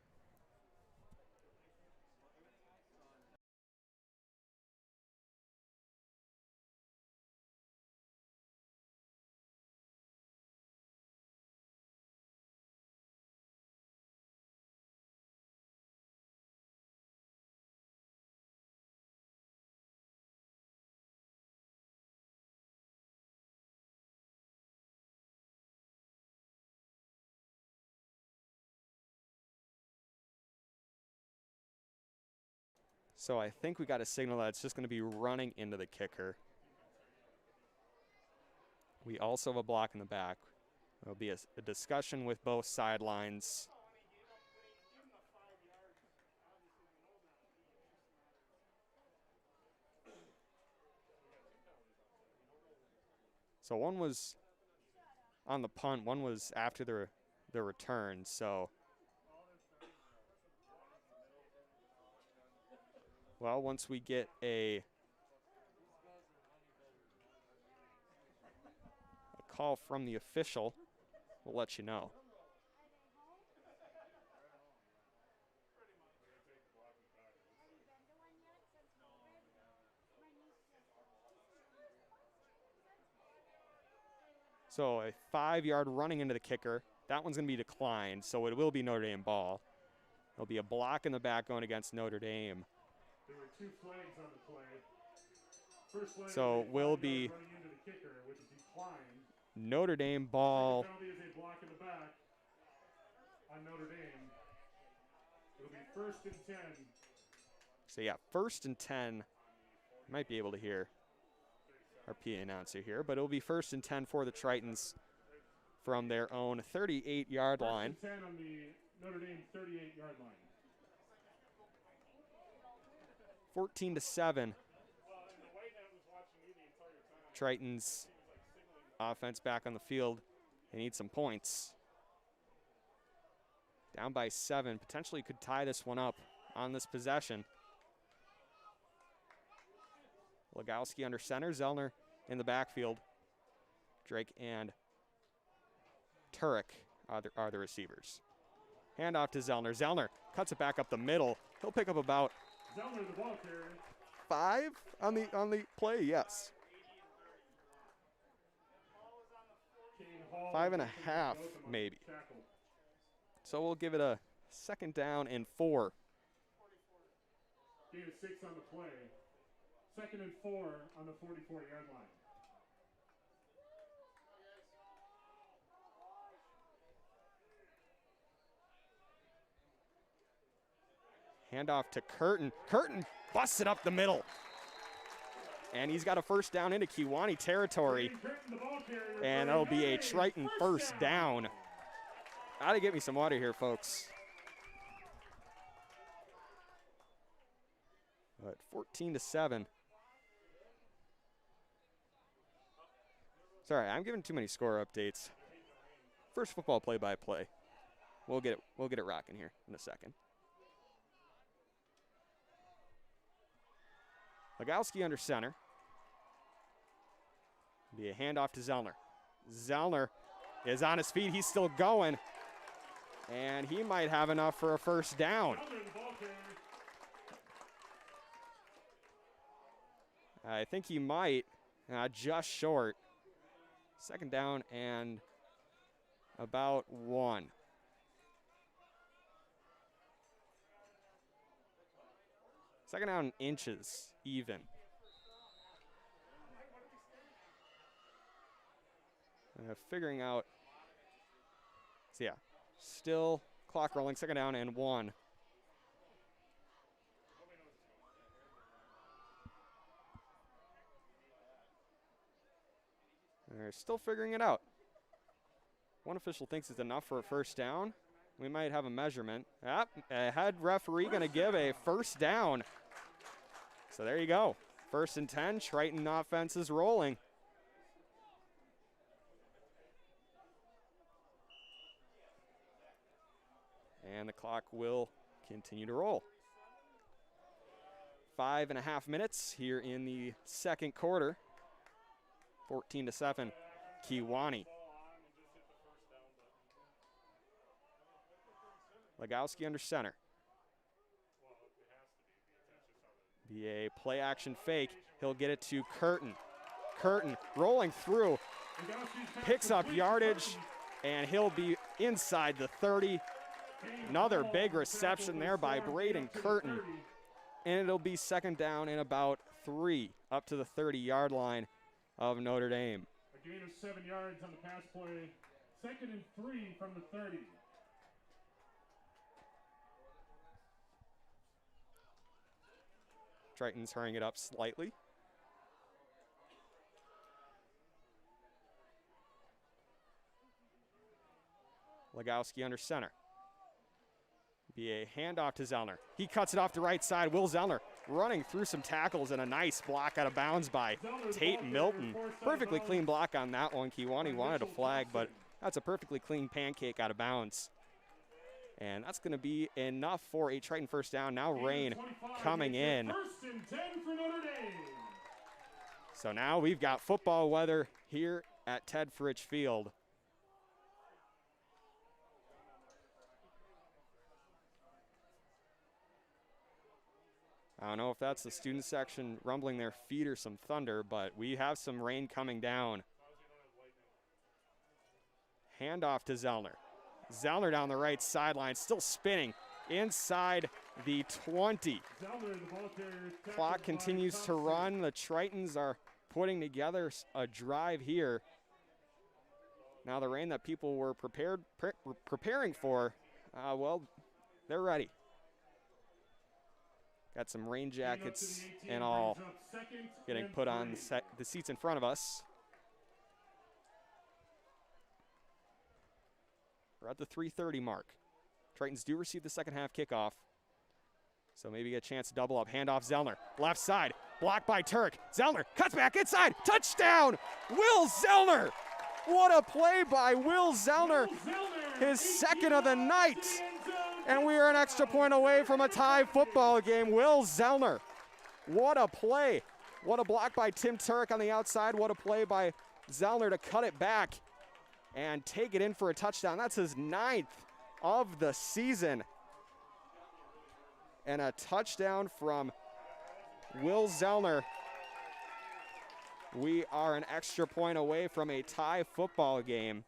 So I think we got a signal that it's just going to be running into the kicker. We also have a block in the back. There'll be a discussion with both sidelines. So one was on the punt, one was after the return. So, well, once we get a call from the official, we'll let you know. So a 5-yard running into the kicker. That one's going to be declined, so it will be Notre Dame ball. There'll be a block in the back going against Notre Dame. There were 2 flags on the play. First flag So will be running into the kicker, which is declined. Notre Dame ball. Second penalty is a block in the back on Notre Dame. It'll be 1st and 10. So yeah, 1st and 10. You might be able to hear our PA announcer here, but it'll be 1st and 10 for the Tritons from their own 38-yard line. 1st and 10 on the Notre Dame 38-yard line. 14-7. Tritons offense back on the field. They need some points. Down by 7. Potentially could tie this one up on this possession. Legowski under center. Zellner in the backfield. Drake and Turek are the receivers. Handoff to Zellner. Zellner cuts it back up the middle. He'll pick up about Zellner, the ball carrier. 5 on the play, yes. 5.5 maybe. So we'll give it a 2nd down and 4. Gain of 6 on the play. 2nd and 4 on the 44-yard line. Handoff to Curtin. Curtin busts it up the middle. And he's got a 1st down into Kewaunee territory. And that'll be a Triton 1st down. Gotta get me some water here, folks. But 14-7. Sorry, I'm giving too many score updates. First football play-by-play. We'll get it rocking here in a second. Legowski under center. Be a handoff to Zellner. Zellner is on his feet. He's still going. And he might have enough for a 1st down. I think he might. Just short. 2nd down and about 1. Second down inches, even. Figuring out, so yeah, still clock rolling, second down and 1. They're still figuring it out. One official thinks it's enough for a first down. We might have a measurement. A head referee going to give a first down. So there you go. 1st and 10, Triton offense is rolling. And the clock will continue to roll. 5.5 minutes here in the second quarter. 14-7, Kewaunee. Legowski under center. Be a play action fake. He'll get it to Curtin. Curtin rolling through, picks up yardage, and he'll be inside the 30. Another big reception there by Braden Curtin. And it'll be second down and about 3 up to the 30-yard line of Notre Dame. A gain of 7 yards on the pass play. 2nd and 3 from the 30. Triton's hurrying it up slightly. Legowski under center. Be a handoff to Zellner. He cuts it off the right side. Will Zellner running through some tackles and a nice block out of bounds by Tate Milton. Perfectly clean block on that one. Kewaunee wanted a flag, but that's a perfectly clean pancake out of bounds. And that's going to be enough for a Triton first down. Now rain coming in. 1st and 10 for Notre Dame. So now we've got football weather here at Ted Fritsch Field. I don't know if that's the student section rumbling their feet or some thunder, but we have some rain coming down. Handoff to Zellner. Zellner down the right sideline, still spinning inside the 20. Clock continues to run. The Tritons are putting together a drive here. Now the rain that people were preparing for, well, they're ready. Got some rain jackets and all getting put on the seats in front of us. We're at the 3:30 mark. Tritons do receive the second half kickoff, so maybe get a chance to double up. Handoff Zellner, left side, blocked by Turk. Zellner cuts back inside, touchdown! Will Zellner! What a play by Will Zellner, his second of the night. And we are an extra point away from a tie football game. Will Zellner, what a play. What a block by Tim Turk on the outside. What a play by Zellner to cut it back and take it in for a touchdown. That's his 9th of the season. And a touchdown from Will Zellner. We are an extra point away from a tie football game.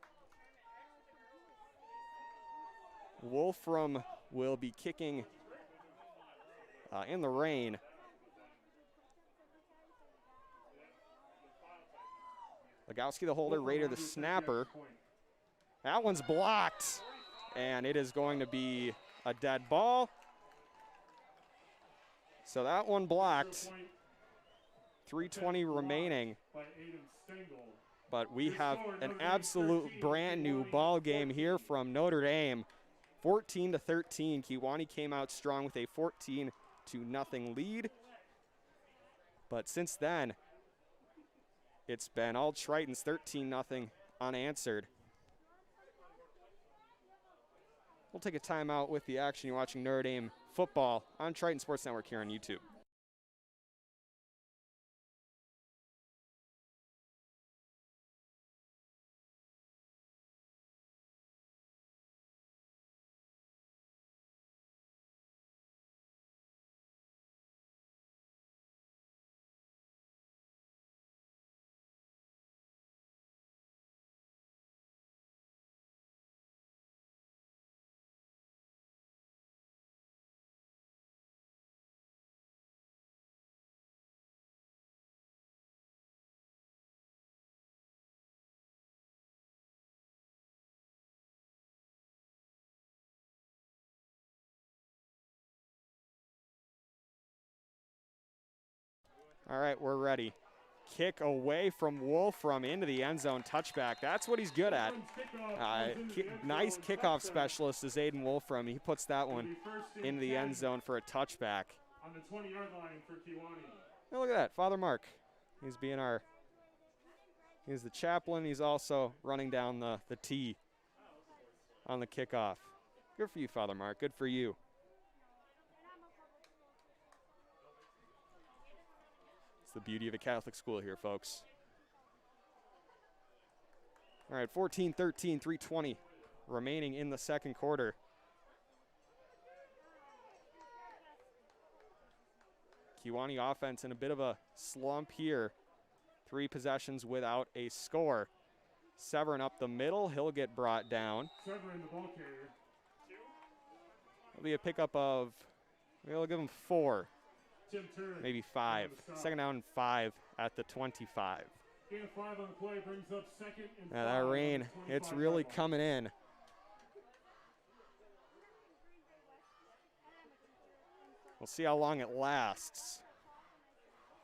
Wolfram will be kicking in the rain. Legowski the holder, Rader the snapper. That one's blocked, and it is going to be a dead ball. So that one blocked. 3:20 remaining. But we have an absolute brand new ball game here from Notre Dame. 14-13. Kewaunee came out strong with a 14-0 lead. But since then, it's been all Tritons, 13-0 unanswered. We'll take a timeout with the action. You're watching Notre Dame football on Triton Sports Network here on YouTube. All right, we're ready. Kick away from Wolfram into the end zone, touchback. That's what he's good at. Nice kickoff specialist is Aiden Wolfram. He puts that one into the end zone for a touchback. On the 20-yard line for Kewaunee. Oh, look at that, Father Mark. He's the chaplain. He's also running down the tee on the kickoff. Good for you, Father Mark. Good for you. It's the beauty of a Catholic school here, folks. All right, 14-13, 3:20 remaining in the second quarter. Kewaunee offense in a bit of a slump here. 3 possessions without a score. Severn up the middle. He'll get brought down. Severn, the ball carrier. It'll be a pickup of, we'll give him 4, Tim Turek maybe 5. Second down and 5 at the 25. Gain of 5 on the play brings up second and 5. Now that rain, it's really coming in. We'll see how long it lasts.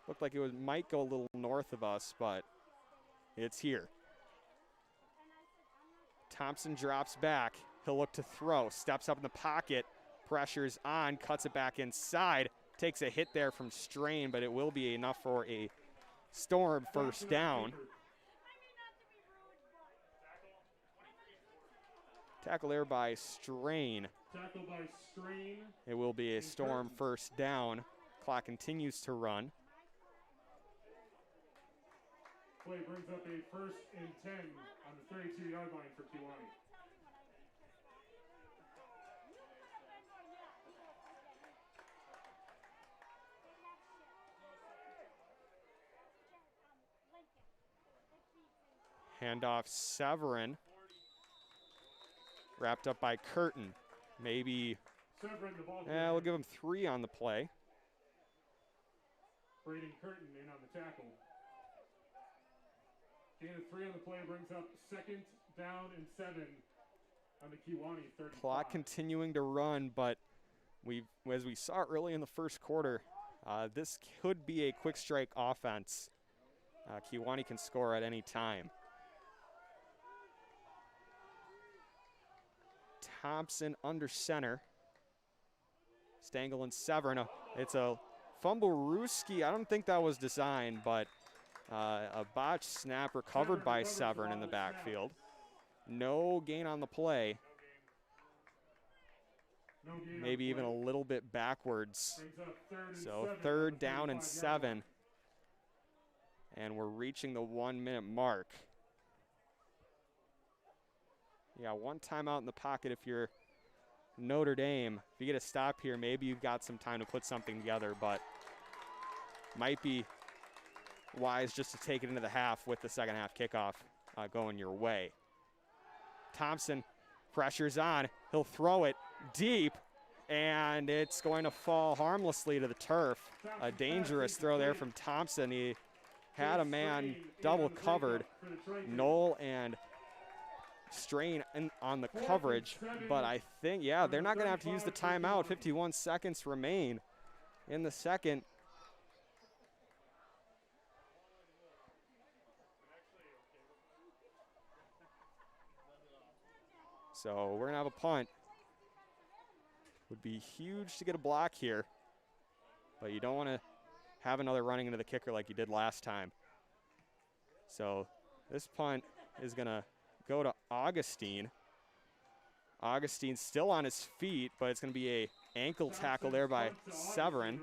Looked like it might go a little north of us, but it's here. Thompson drops back. He'll look to throw. Steps up in the pocket. Pressure's on. Cuts it back inside. Takes a hit there from Strain, but it will be enough for a Storm first down. Tackle there by Strain. Tackle by Strain. It will be a Storm first down. Clock continues to run. Play brings up a 1st and 10 on the 32-yard line for Kewaunee. Handoff Severn. Wrapped up by Curtin. Maybe, Severn, the ball we'll give him 3 on the play. Braden Curtin in on the tackle. Gain of 3 on the play brings up 2nd down and 7 on the Kewaunee 35. Clock continuing to run, but as we saw early in the first quarter, this could be a quick strike offense. Kewaunee can score at any time. Thompson under center. Stengel and Severn. It's a fumble Ruski. I don't think that was designed, but a botched snap recovered by Severn in the backfield. No gain on the play. Maybe even a little bit backwards. So 3rd down and 7. And we're reaching the 1-minute mark. Yeah, 1 timeout in the pocket if you're Notre Dame. If you get a stop here, maybe you've got some time to put something together, but might be wise just to take it into the half with the second half kickoff going your way. Thompson, pressure's on. He'll throw it deep, and it's going to fall harmlessly to the turf. A dangerous throw there from Thompson. He had a man double covered. Knoll and Strain on the coverage, but I think, yeah, they're not going to have to use the timeout. 51 seconds remain in the second. So we're going to have a punt. Would be huge to get a block here, but you don't want to have another running into the kicker like you did last time. So this punt is going to go to Augustine. Augustine's still on his feet, but it's going to be a ankle tackle there by Severn.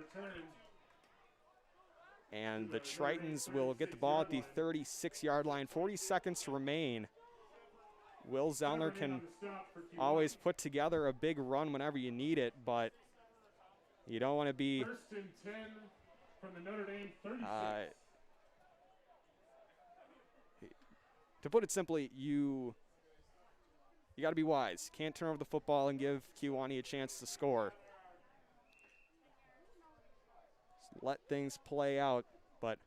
And the Tritons will get the ball at the 36-yard line. 40 seconds to remain. Will Zellner can always put together a big run whenever you need it, but you don't want to be 1st and 10 from the Notre Dame 36. To put it simply, you got to be wise. Can't turn over the football and give Kewaunee a chance to score. Just let things play out, but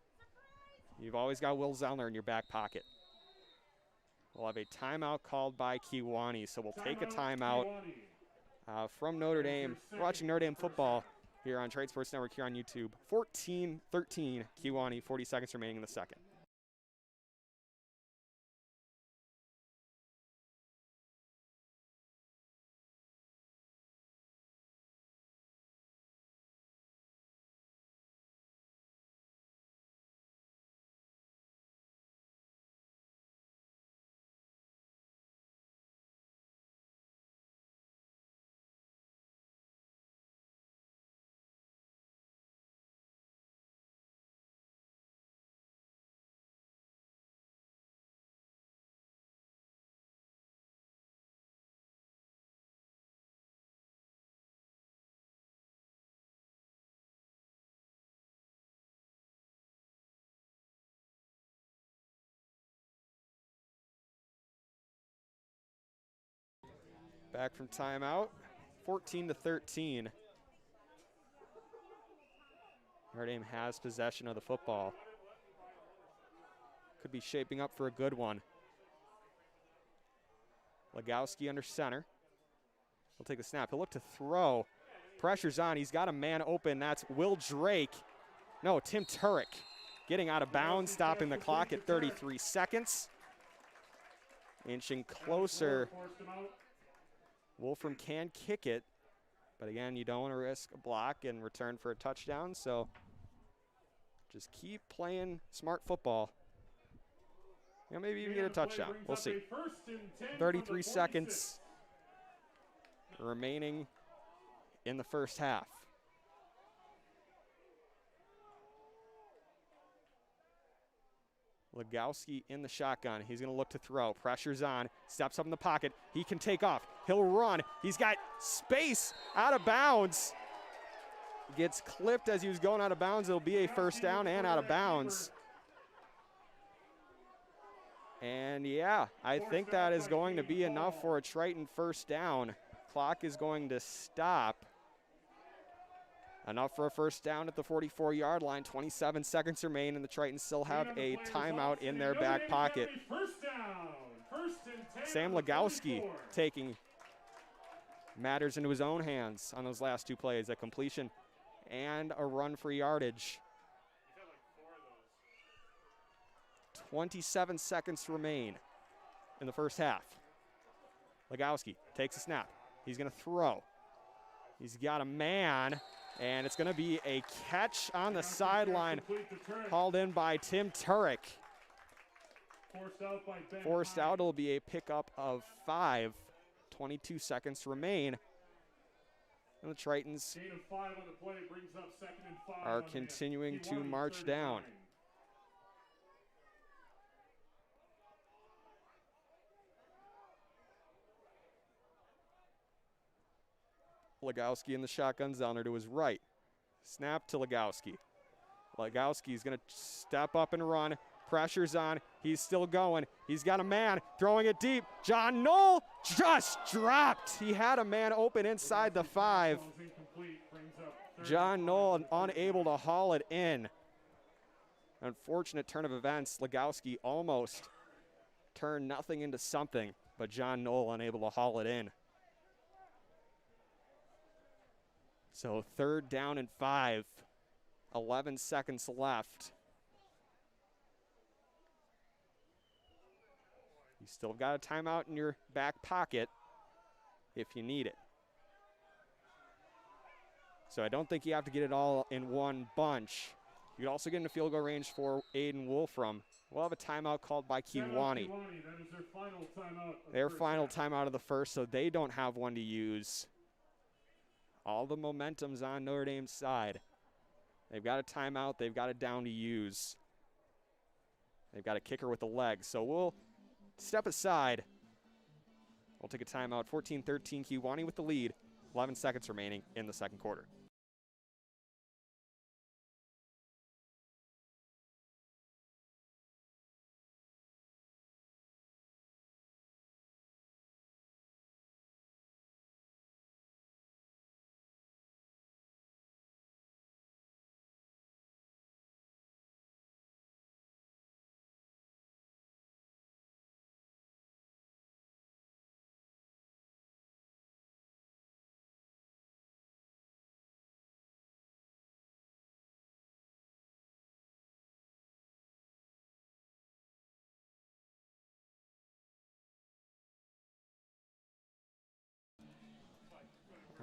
you've always got Will Zellner in your back pocket. We'll have a timeout called by Kewaunee, so we'll take a timeout from Notre Dame. We're watching Notre Dame football here on Trade Sports Network here on YouTube. 14-13 Kewaunee, 40 seconds remaining in the second. Back from timeout, 14-13. Notre Dame has possession of the football. Could be shaping up for a good one. Legowski under center. He'll take the snap. He'll look to throw. Pressure's on. He's got a man open. That's Will Drake. No, Tim Turek getting out of bounds, stopping the clock at 33 seconds. Inching closer. Wolfram can kick it, but again, you don't want to risk a block and return for a touchdown, so just keep playing smart football. You know, maybe even get a touchdown. We'll see. 33 seconds remaining in the first half. Legowski in the shotgun. He's going to look to throw. Pressure's on. Steps up in the pocket. He can take off. He'll run. He's got space out of bounds. Gets clipped as he was going out of bounds. It'll be a first down and out of bounds. And yeah, I think that is going to be enough for a Triton first down. Clock is going to stop. Enough for a first down at the 44-yard line. 27 seconds remain, and the Tritons still have a timeout in their back pocket. Sam Legowski taking matters into his own hands on those last two plays, a completion and a run for yardage. 27 seconds remain in the first half. Legowski takes a snap. He's going to throw. He's got a man. And it's going to be a catch on the sideline hauled in by Tim Turek. Forced out, it'll be a pickup of 5. 22 seconds remain. And the Tritons are continuing to march down. Legowski in the shotgun, Zellner to his right. Snap to Legowski. Legowski's going to step up and run. Pressure's on. He's still going. He's got a man throwing it deep. John Knoll just dropped. He had a man open inside the 5. John Knoll unable to haul it in. Unfortunate turn of events. Legowski almost turned nothing into something, but John Knoll unable to haul it in. So 3rd down and 5, 11 seconds left. You still got a timeout in your back pocket if you need it. So I don't think you have to get it all in one bunch. You can also get into field goal range for Aiden Wolfram. We'll have a timeout called by Kewaunee. That is their final timeout. Their final timeout of the first, so they don't have one to use. All the momentum's on Notre Dame's side. They've got a timeout. They've got a down to use. They've got a kicker with the leg. So we'll step aside. We'll take a timeout. 14-13, Kewaunee with the lead. 11 seconds remaining in the second quarter.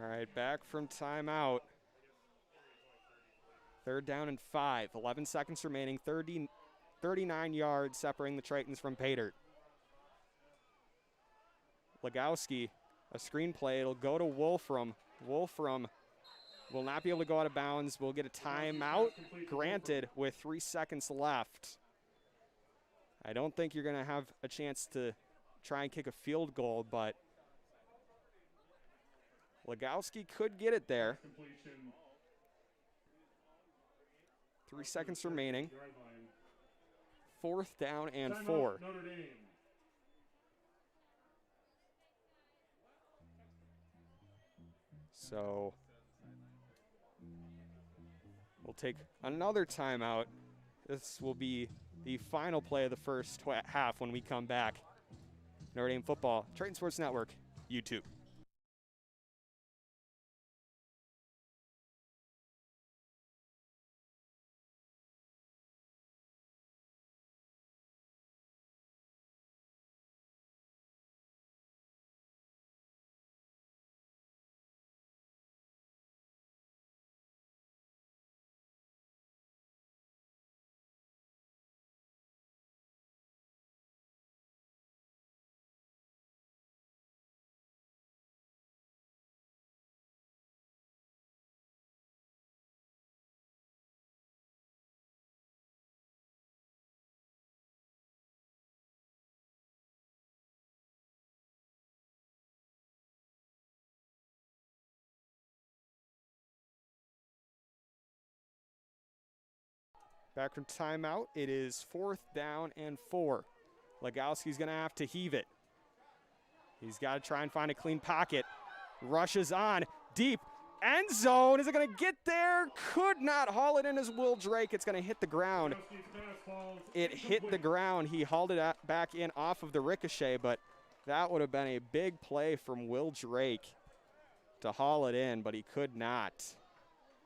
All right, back from timeout. 3rd down and 5. 11 seconds remaining. 39 yards separating the Tritons from Pater. Legowski, a screen play. It'll go to Wolfram. Wolfram will not be able to go out of bounds. We'll get a timeout granted with 3 seconds left. I don't think you're going to have a chance to try and kick a field goal, but Legowski could get it there. 3 seconds remaining. 4th down and 4. So we'll take another timeout. This will be the final play of the first half when we come back. Notre Dame football, Triton Sports Network, YouTube. Back from timeout, it is 4th down and 4. Legowski's going to have to heave it. He's got to try and find a clean pocket. Rushes on, deep, end zone. Is it going to get there? Could not haul it in as Will Drake. It's going to hit the ground. It hit the ground. He hauled it back in off of the ricochet, but that would have been a big play from Will Drake to haul it in, but he could not.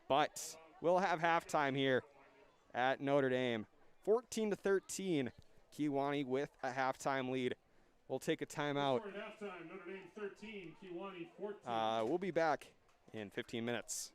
But we'll have halftime here at Notre Dame. 14-13, Kewaunee with a halftime lead. We'll take a timeout. Notre Dame 13, Kewaunee 14. We'll be back in 15 minutes.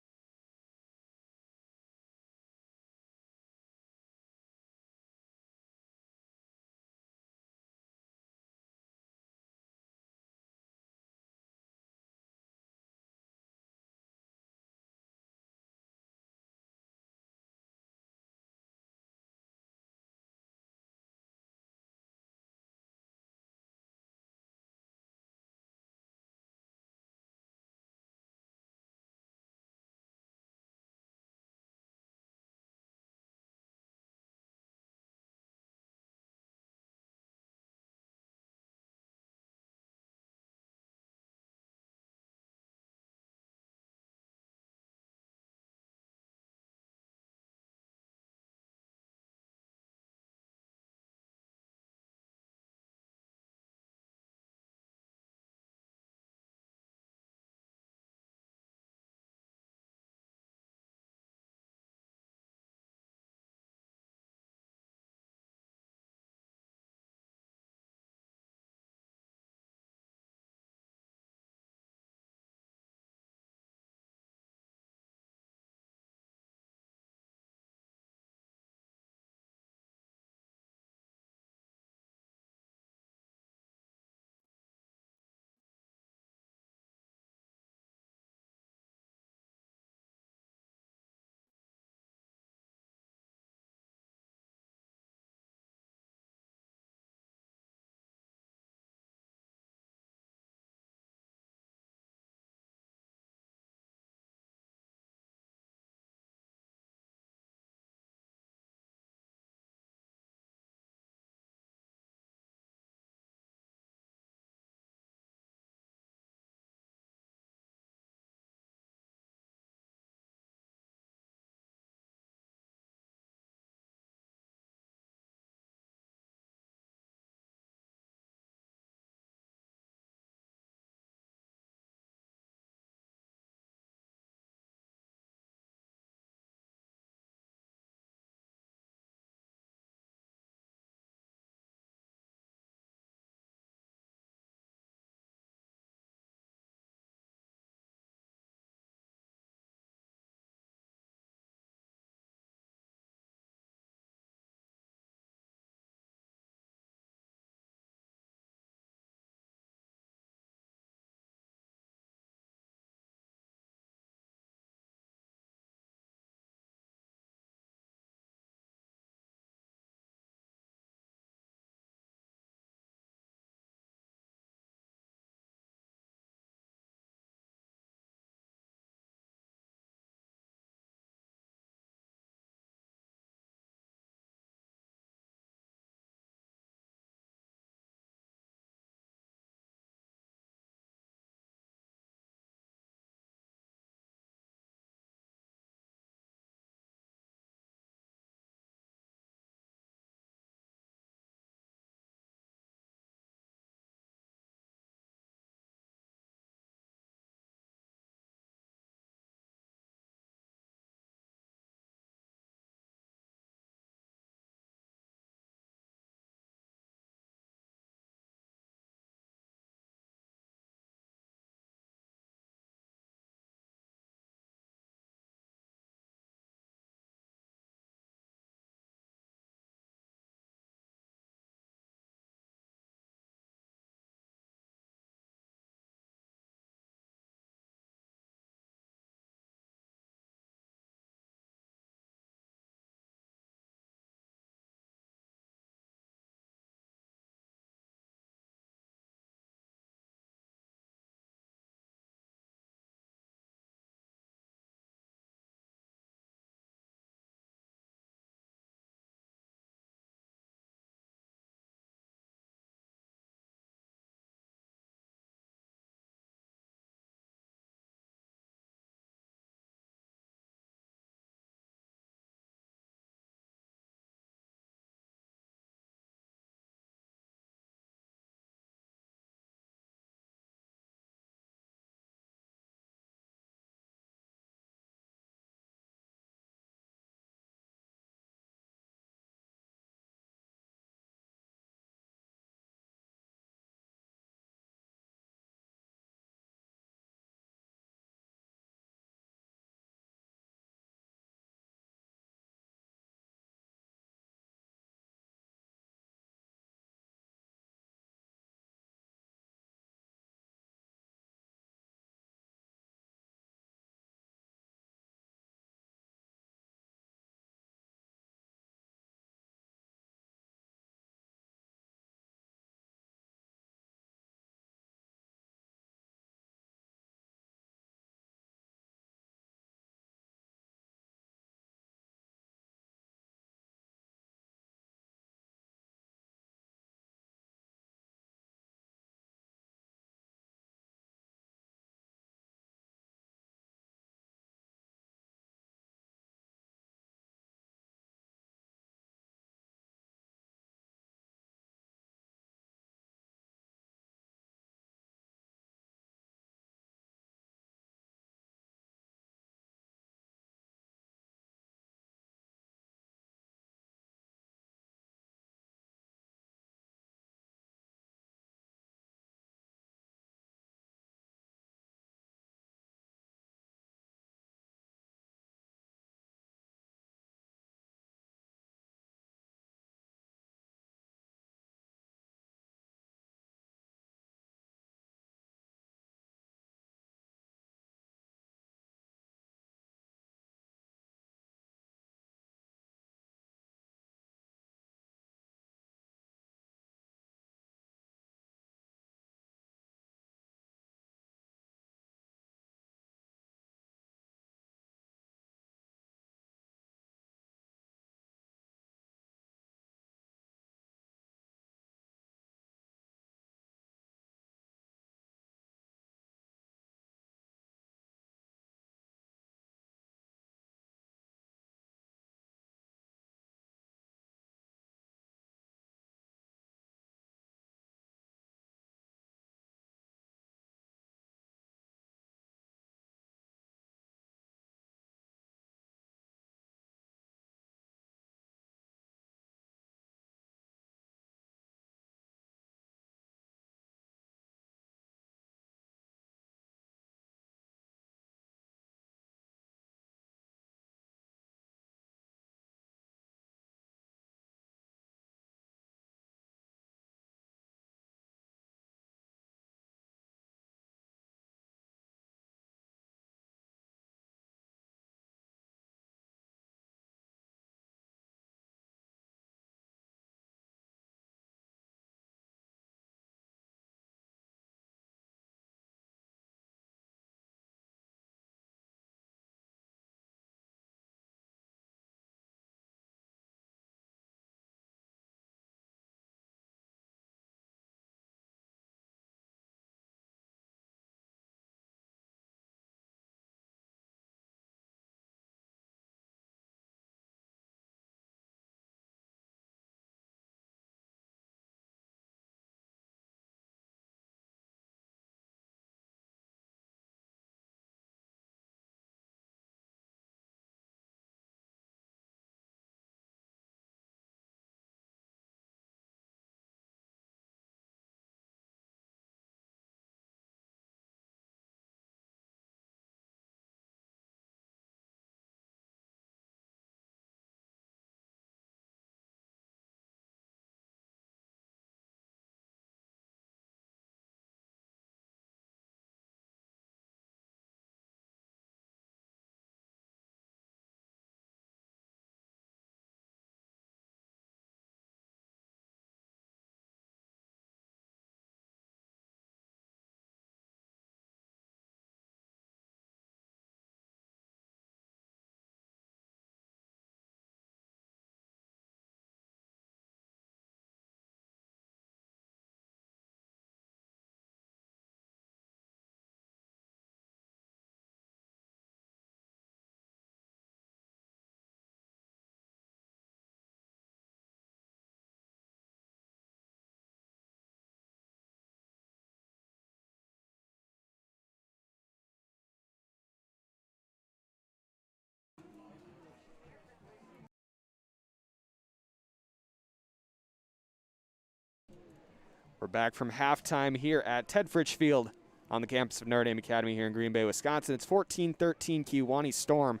We're back from halftime here at Ted Fritsch Field on the campus of Notre Dame Academy here in Green Bay, Wisconsin. It's 14-13 Kewaunee Storm.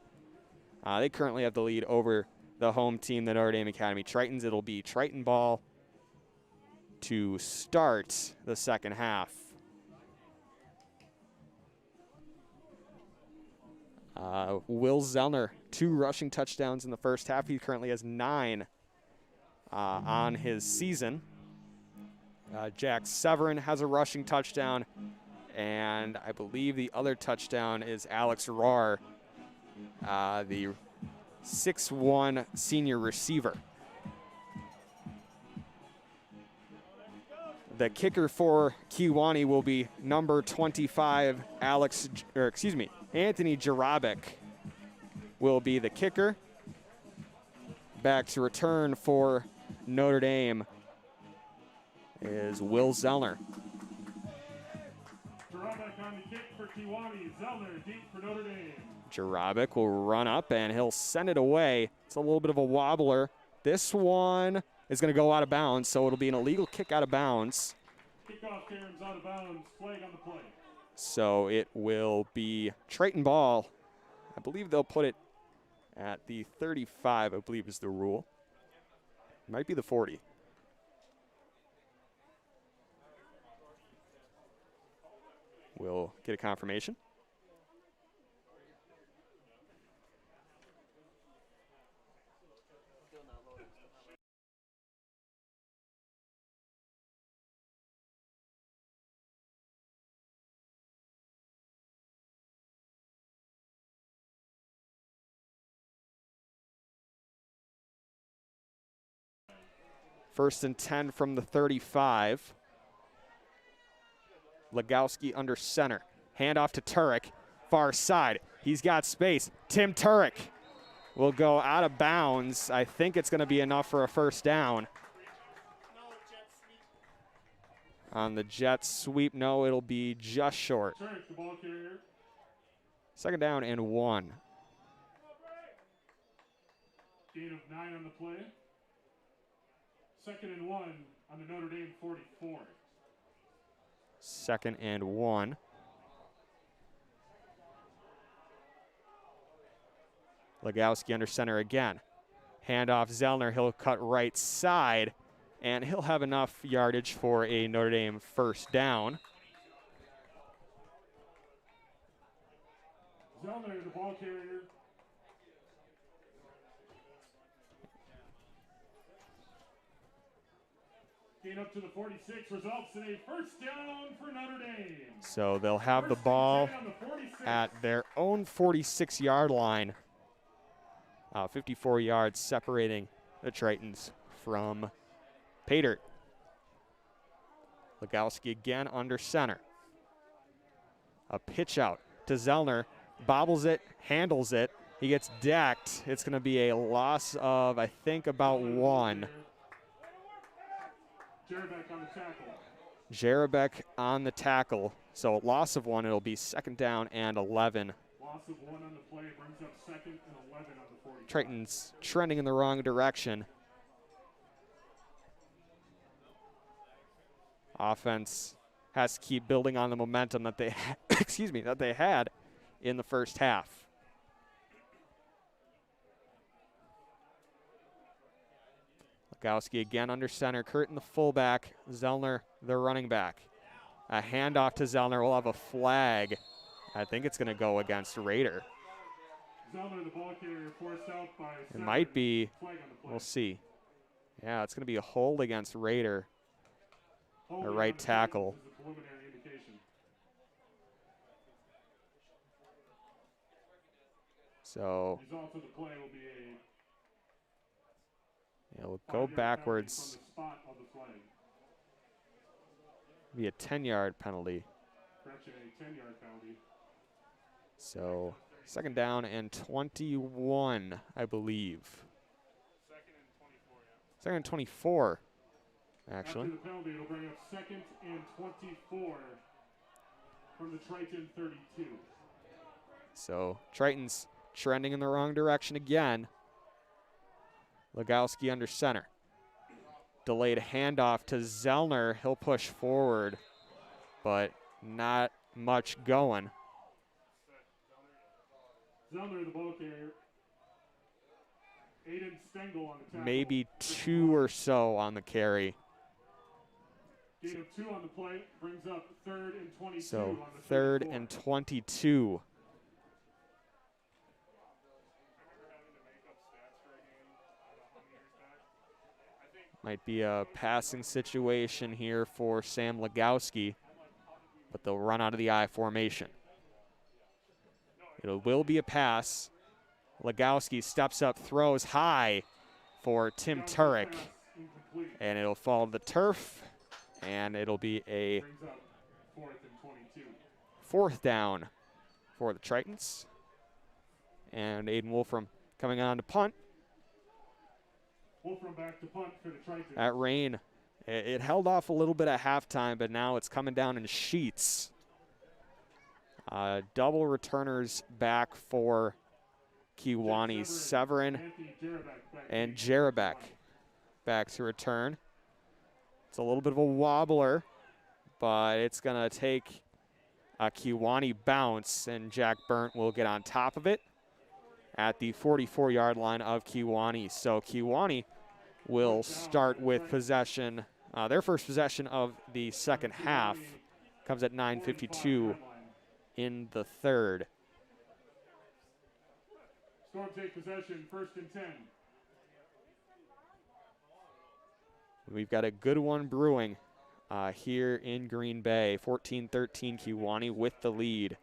They currently have the lead over the home team, the Notre Dame Academy Tritons. It'll be Triton ball to start the second half. Will Zellner, 2 rushing touchdowns in the first half. He currently has 9 on his season. Jack Severn has a rushing touchdown, and I believe the other touchdown is Alex Rohr, the 6'1" senior receiver. The kicker for Kewaunee will be number 25, Anthony Jarabek will be the kicker. Back to return for Notre Dame is Will Zellner. Jarabek on the kick for Kewaunee. Zellner deep for Notre Dame. Jarabek will run up and he'll send it away. It's a little bit of a wobbler. This one is going to go out of bounds, so it'll be an illegal kick out of bounds. Kickoff Cairns out of bounds. Flag on the play. So it will be Triton ball. I believe they'll put it at the 35, I believe is the rule. Might be the 40. We'll get a confirmation. First and 10 from the 35. Legowski under center. Handoff to Turek, far side. He's got space. Tim Turek will go out of bounds. I think it's going to be enough for a first down. On the jet sweep, no, it'll be just short. Turek, the ball carrier. Second down and 1. Gain of 9 on the play. Second and 1 on the Notre Dame 44. Second and 1. Legowski under center again. Handoff Zellner, he'll cut right side, and he'll have enough yardage for a Notre Dame first down. Zellner, the ball carrier. Gain up to the 46 results in a first down for Notre Dame. So they'll have the ball at their own 46-yard line. 54 yards separating the Tritons from Paydirt. Legowski again under center. A pitch out to Zellner. Bobbles it, handles it. He gets decked. It's going to be a loss of, I think, about 1. Jarabek on the tackle. Jarabek on the tackle. So loss of 1, it'll be second down and 11. Loss of 1 on the play brings up second and 11 on the 40. Tritons trending in the wrong direction. Offense has to keep building on the momentum that they that they had in the first half. Legowski again under center. Curtin the fullback. Zellner the running back. A handoff to Zellner. We'll have a flag. I think it's going to go against Rader. Zellner, the ball carrier, forced out by It Severn. might be. Flag on the play. We'll see. Yeah, it's going to be a hold against Rader. Holding A on right the tackle. field is a preliminary indication. So Result of the play will be a it'll go 5-yard backwards. penalty from the spot of the flag. Be a 10-yard penalty. Correction, a 10-yard penalty. So second down and 21, I believe. Second and 24, actually. After the penalty, it'll bring up second and 24 from the Triton 32. So Tritons trending in the wrong direction again. Legowski under center. delayed handoff to Zellner. He'll push forward, but not much going. Zellner, the ball carrier. Aiden Stengel on the tackle. Maybe 2 or so on the carry. Gain of 2 on the play brings up 3rd and 22. So on the 3rd and 22. Might be a passing situation here for Sam Legowski, but they'll run out of the I formation. It will be a pass. Legowski steps up, throws high for Tim Turek, and it'll fall to the turf, and it'll be a 4th down for the Tritons. And Aiden Wolfram coming on to punt. Wolfram back to punt for the Tritons. That rain, it held off a little bit at halftime, but now it's coming down in sheets. Double returners back for Kewaunee, Severn and Jerabek back to return. It's a little bit of a wobbler, but it's going to take a Kewaunee bounce, and Jack Burnt will get on top of it at the 44-yard line of Kewaunee. So Kewaunee will start with possession. Their first possession of the second half comes at 9:52 in the 3rd. Storm take possession, 1st and 10. We've got a good one brewing here in Green Bay. 14-13 Kewaunee with the lead.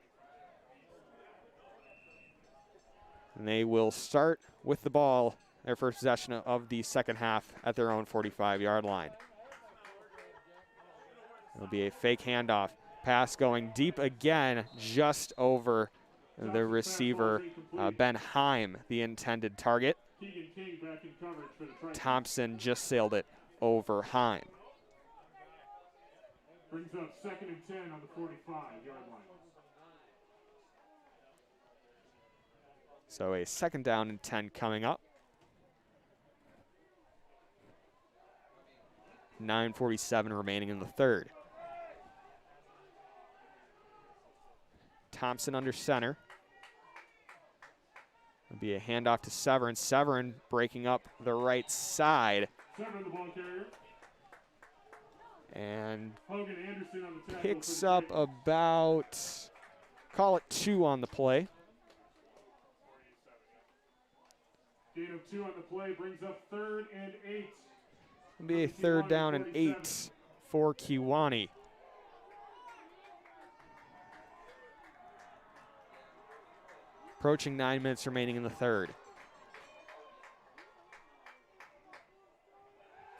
And they will start with the ball, their first possession of the second half at their own 45-yard line. It'll be a fake handoff. Pass going deep again, just over the receiver, Ben Heim, the intended target. Thompson just sailed it over Heim. Brings up 2nd and 10 on the 45-yard line. So a 2nd down and 10 coming up. 9:47 remaining in the 3rd. Thompson under center. It'll be a handoff to Severn. Severn breaking up the right side. Severn, the ball carrier. And Hogan Anderson on the tackle picks up about, call it 2 on the play. Gain of 2 on the play brings up 3rd and 8. It'll be a 3rd down and 8 for Kewaunee. Approaching 9 minutes remaining in the 3rd.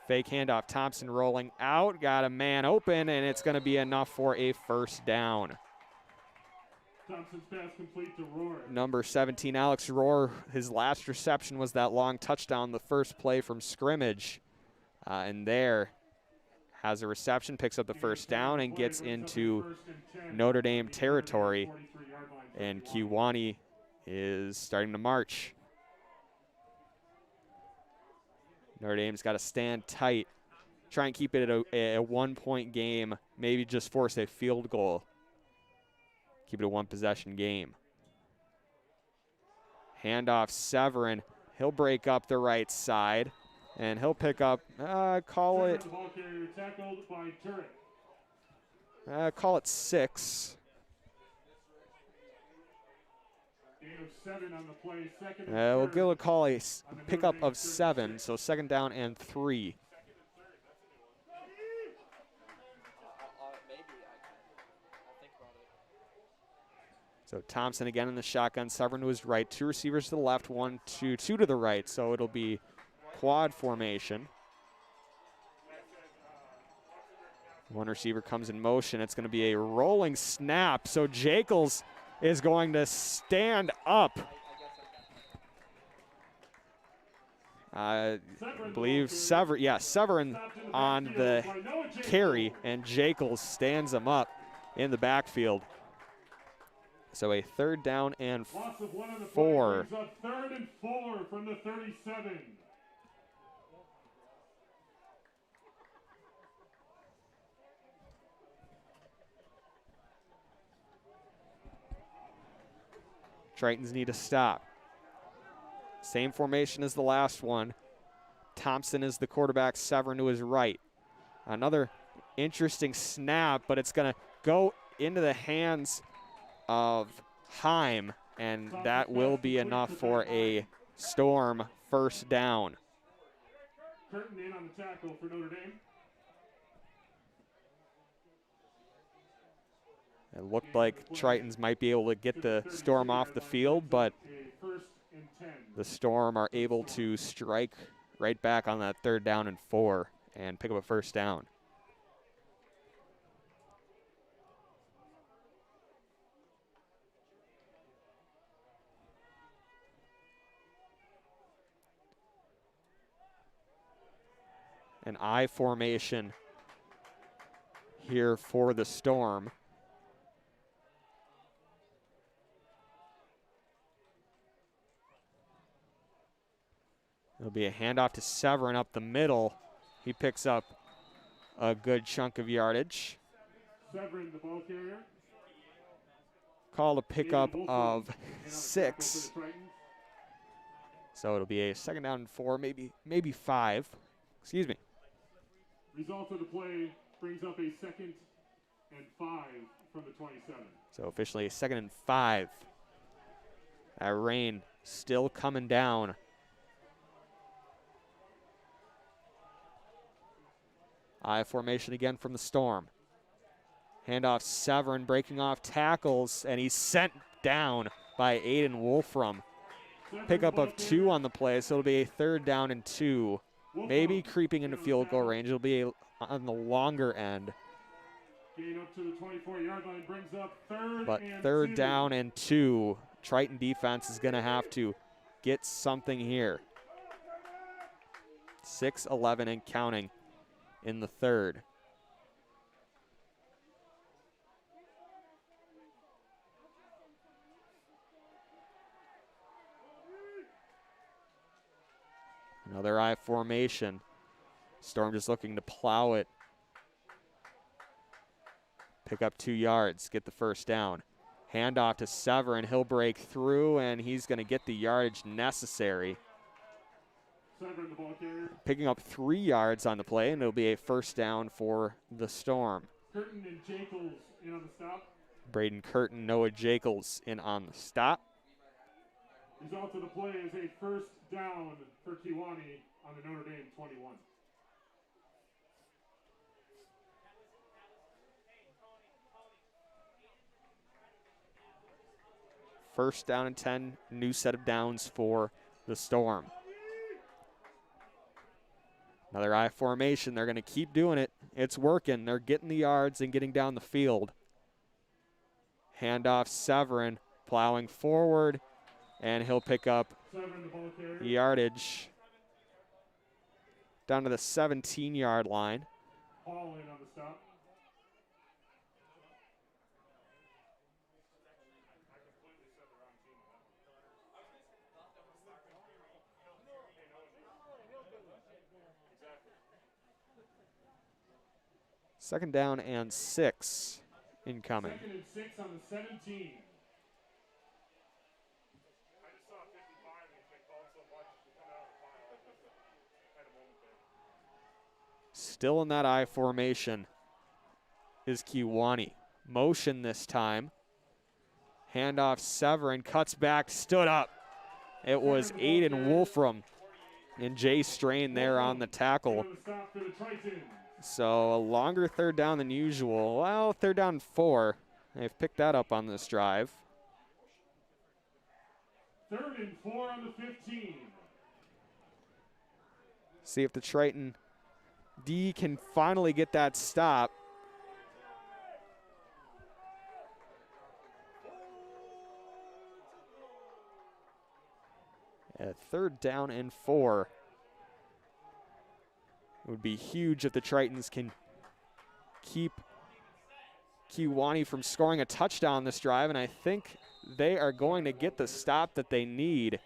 Fake handoff, Thompson rolling out, got a man open, and it's going to be enough for a 1st down. Thompson's pass complete to Rohr. Number 17, Alex Rohr, his last reception was that long touchdown, the first play from scrimmage. And there has a reception, picks up the 1st down, and gets into Notre Dame territory. And Kewaunee is starting to march. Notre Dame's got to stand tight, try and keep it at a 1-point game, maybe just force a field goal. Keep it a 1-possession game. Handoff Severn. He'll break up the right side, and he'll pick up, call it 6. We'll give a call a pickup of 7, so 2nd down and 3. So Thompson again in the shotgun, Severn to his right, 2 receivers to the left, 2 to the right, so it'll be quad formation. 1 receiver comes in motion. It's going to be a rolling snap, so Jekyll is going to stand up. I believe Severn on the carry, and Jekyll stands him up in the backfield. So a 3rd down and 4. 3rd and 4 from the 37. Tritons need to stop. Same formation as the last one. Thompson is the quarterback, Severn to his right. Another interesting snap, but it's going to go into the hands of Heim, and that will be enough for a Storm first down. Curtin in on the tackle for Notre Dame. It looked like Tritons might be able to get the Storm off the field, but the Storm are able to strike right back on that 3rd down and 4 and pick up a first down. An I formation here for the Storm. It'll be a handoff to Severn up the middle. He picks up a good chunk of yardage. Severn, the ball carrier. Called a pickup of 6. So it'll be a 2nd down and 4, maybe 5. Excuse me. Result of the play brings up a 2nd and 5 from the 27. So officially a 2nd and 5. That rain still coming down. I formation again from the Storm. Handoff Severn, breaking off tackles, and he's sent down by Aiden Wolfram. Pickup of 2 on the play, so it'll be a 3rd down and 2. Maybe creeping into field goal range. It'll be on the longer end. Gain up to the 24-yard line brings up 3rd But and 3rd 2. down and 2. Triton defense is going to have to get something here. 6-11 and counting in the 3rd. Another I formation. Storm just looking to plow it. Pick up 2 yards, get the first down. Handoff to Severn, he'll break through, and he's going to get the yardage necessary. Severn, the ball carrier. Picking up 3 yards on the play, and it'll be a first down for the Storm. Curtin and Jacobs in on the stop. Braden Curtin, Noah Jacobs in on the stop. Result of the play is a 1st down for Kewaunee on the Notre Dame 21. First down and 10, new set of downs for the Storm. Another I formation. They're going to keep doing it. It's working. They're getting the yards and getting down the field. Handoff Severn, plowing forward, and he'll pick up yardage down to the 17-yard line. Hall in on the stop. Second down and 6 incoming. 2nd and 6 on the 17. Still in that I formation is Kewaunee. Motion this time. Handoff Severn, cuts back, stood up. It was Aiden Wolfram and Jay Strain there on the tackle. So a longer 3rd down than usual. Well, 3rd down and 4. They've picked that up on this drive. 3rd and 4 on the 15. See if the Triton D can finally get that stop. At 3rd down and 4. It would be huge if the Tritons can keep Kewaunee from scoring a touchdown this drive, and I think they are going to get the stop that they need.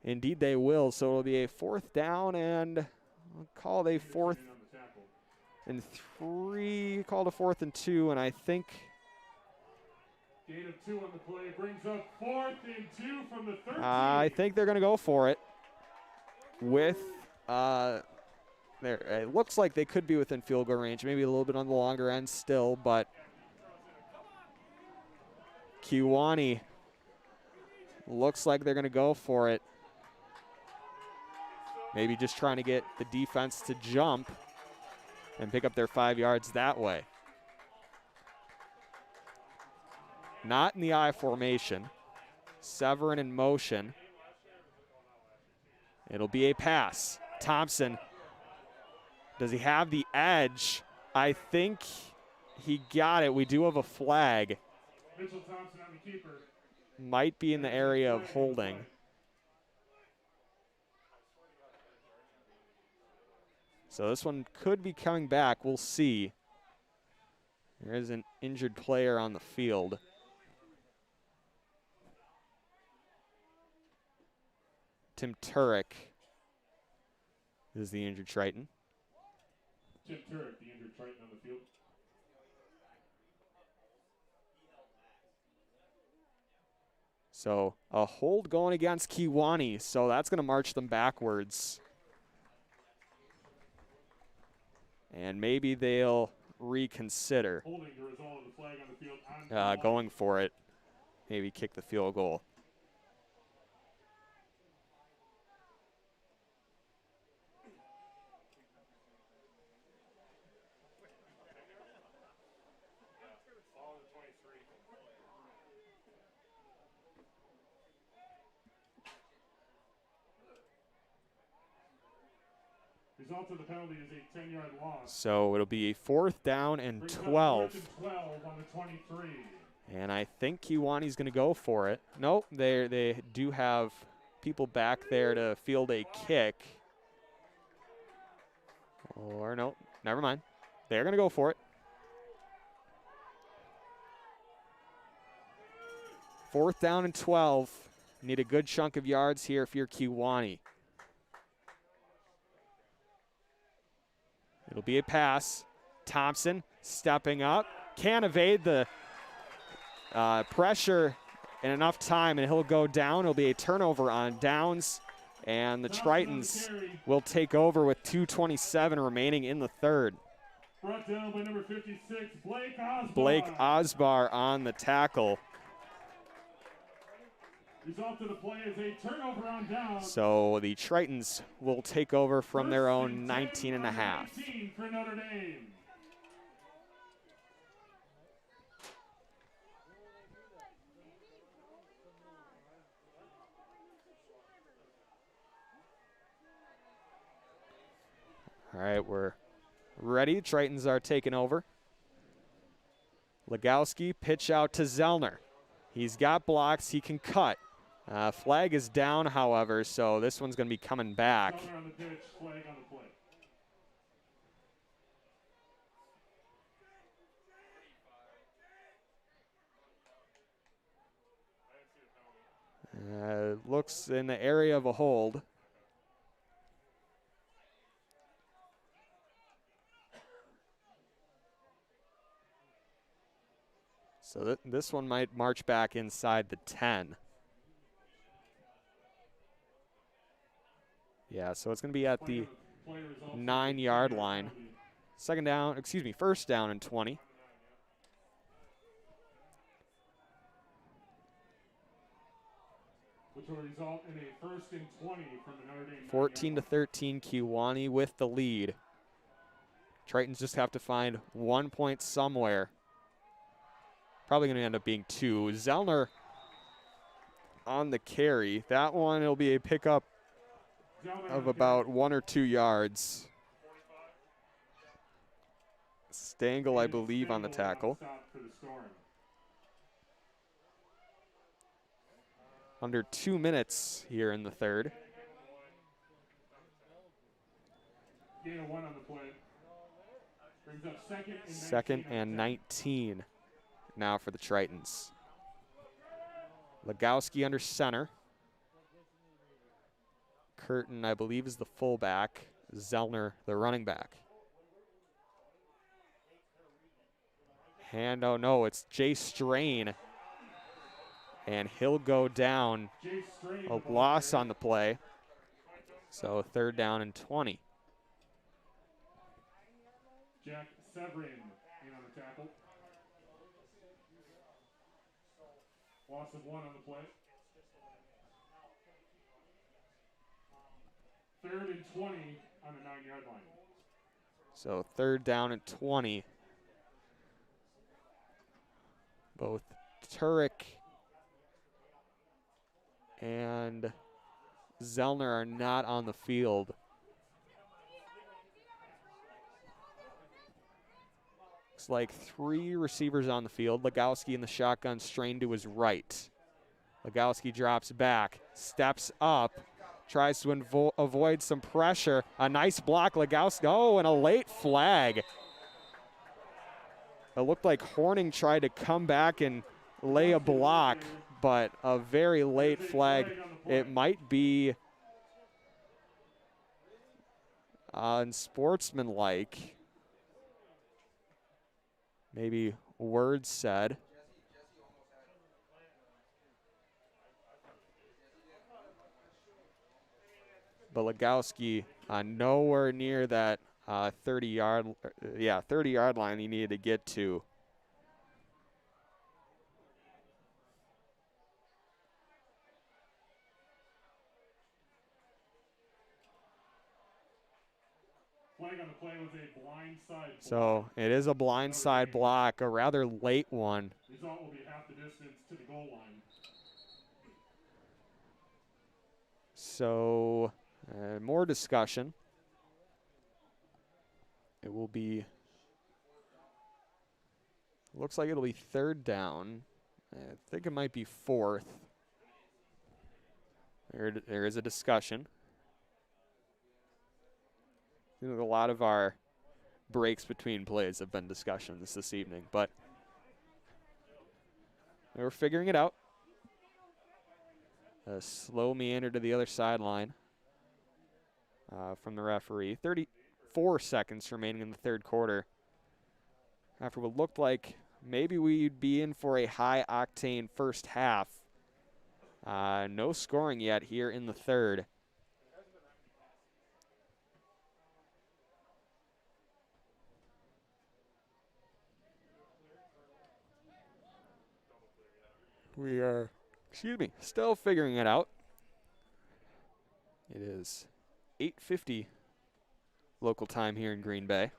Indeed they will, so it'll be a 4th down and I'll call it a 4th and 3, called a 4th and 2, and I think Gain of 2 on the play brings up 4th and 2 from the 13. I think they're going to go for it with there. It looks like they could be within field goal range, maybe a little bit on the longer end still, but Kewaunee looks like they're going to go for it. Maybe just trying to get the defense to jump and pick up their 5 yards that way. Not in the I formation. Severn in motion. It'll be a pass. Thompson, does he have the edge? I think he got it. We do have a flag. Mitchell Thompson on the keeper. Might be in the area of holding. So this one could be coming back. We'll see. There is an injured player on the field. Tim Turek is the injured Triton. Tim Turek, the injured Triton on the field. So a hold going against Kewaunee, so that's going to march them backwards. And maybe they'll reconsider Holding the result of the flag on the field. going for it. Maybe kick the field goal. Result of the penalty is a 10-yard loss. So it'll be a 4th down and 12. 4th and 12 on the 23. And I think Kewaunee's going to go for it. Nope, they do have people back there to field a kick. Or no, never mind. They're going to go for it. 4th down and 12. Need a good chunk of yards here if you're Kewaunee. It'll be a pass. Thompson stepping up. Can't evade the pressure in enough time, and he'll go down. It'll be a turnover on downs, and the Tritons will take over with 2:27 remaining in the 3rd. Brought down by number 56, Blake Osbar. Blake Osbar on the tackle. Result of the play is a turnover on down. So the Tritons will take over from their own 19 and a half. 19 for Notre Dame. All right, we're ready. Tritons are taking over. Legowski, pitch out to Zellner. He's got blocks. He can cut. Flag is down, however, so this one's going to be coming back. Zellner on the pitch, flag on the play. Looks in the area of a hold. So this one might march back inside the 10. Yeah, so it's going to be at the 9-yard line. First down and 20. Which will result in a 1st and 20 from the Notre Dame. 14-13, Kewaunee with the lead. Tritons just have to find 1 point somewhere. Probably going to end up being 2. Zellner on the carry. That one will be a pickup of about 1 or 2 yards. Stangl, I believe, on the tackle. Under 2 minutes here in the 3rd. Gain of 1 on the play. Brings up 2nd and 19 now for the Tritons. Legowski under center. Curtin, I believe, is the fullback. Zellner, the running back. Oh no, it's Jay Strain and he'll go down. A loss on the play. So 3rd down and 20. Jack Severn in on the tackle. Loss of 1 on the play. 3rd and 20 on the 9-yard line. So 3rd down and 20. Both Turek and Zellner are not on the field. Looks like 3 receivers on the field. Legowski in the shotgun, strained to his right. Legowski drops back, steps up, tries to avoid some pressure. A nice block, Legowski. Oh, and a late flag. It looked like Horning tried to come back and lay a block, but a very late flag. It might be unsportsmanlike. Maybe words said. But Legowski nowhere near that 30-yard line he needed to get to. Flag on the play was a blindside block. So it is a blindside block, a rather late one. Result will be half the distance to the goal line. So more discussion. It will be, looks like it'll be 3rd down. I think it might be 4th. There is a discussion. I think a lot of our breaks between plays have been discussions this evening, but we're figuring it out. A slow meander to the other sideline from the referee. 34 seconds remaining in the 3rd quarter. After what looked like maybe we'd be in for a high-octane first half. No scoring yet here in the 3rd. We are, still figuring it out. It is 8:50 local time here in Green Bay.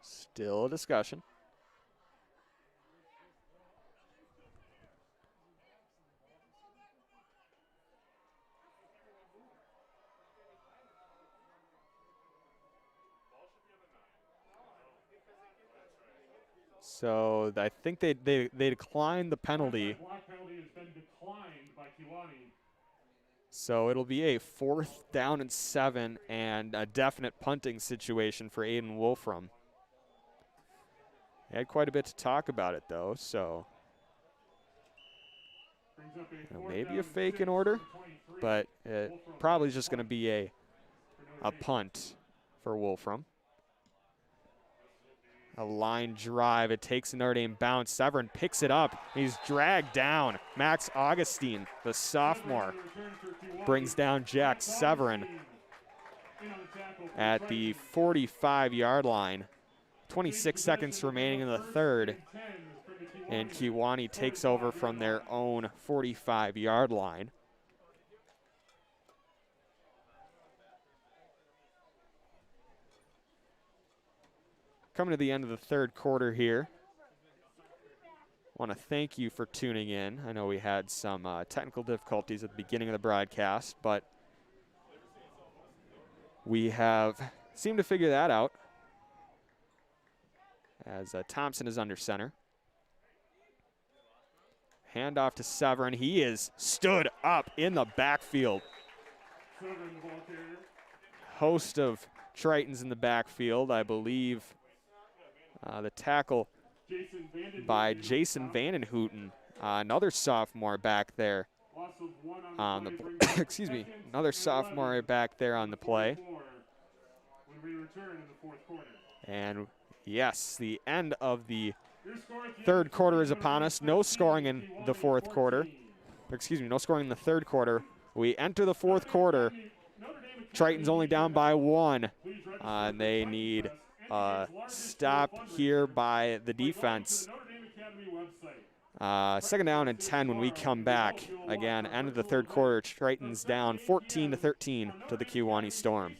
Still a discussion. So I think they declined the penalty. Block penalty has been declined by Kewaunee. So it'll be a 4th down and 7 and a definite punting situation for Aiden Wolfram. They had quite a bit to talk about it though, so maybe a fake in order, but it probably just going to be a punt for Wolfram. A line drive. It takes a Notre Dame bounce. Severn picks it up. He's dragged down. Max Augustine, the sophomore, brings down Jack Severn at the 45-yard line. 26 seconds remaining in the 3rd. And Kewaunee takes over from their own 45-yard line. Coming to the end of the 3rd quarter here. Want to thank you for tuning in. I know we had some technical difficulties at the beginning of the broadcast, but we have seemed to figure that out as Thompson is under center. Handoff to Severn. He is stood up in the backfield. Host of Tritons in the backfield, I believe. The tackle by Jason Vandenhouten Another sophomore back there Loss of 1 on the play brings up excuse me, second another and sophomore 11 back there on the play. 44 when we return in the fourth quarter. And yes, the end of the Your score at the end third of quarter is Notre upon Dame us. No 13, scoring in the Kewaunee fourth 14. quarter. Excuse me, no scoring in the third quarter. We enter the fourth Notre Dame Triton's Academy only down by 1. Please register And for they Titans need Fest, a NDA's largest stop school here fundraiser, by the by going to defense. the Notre Dame Academy website. Second down and 10 when we come back. Again, end of the third quarter, Triton's down 14-13 to the Kewaunee Storm.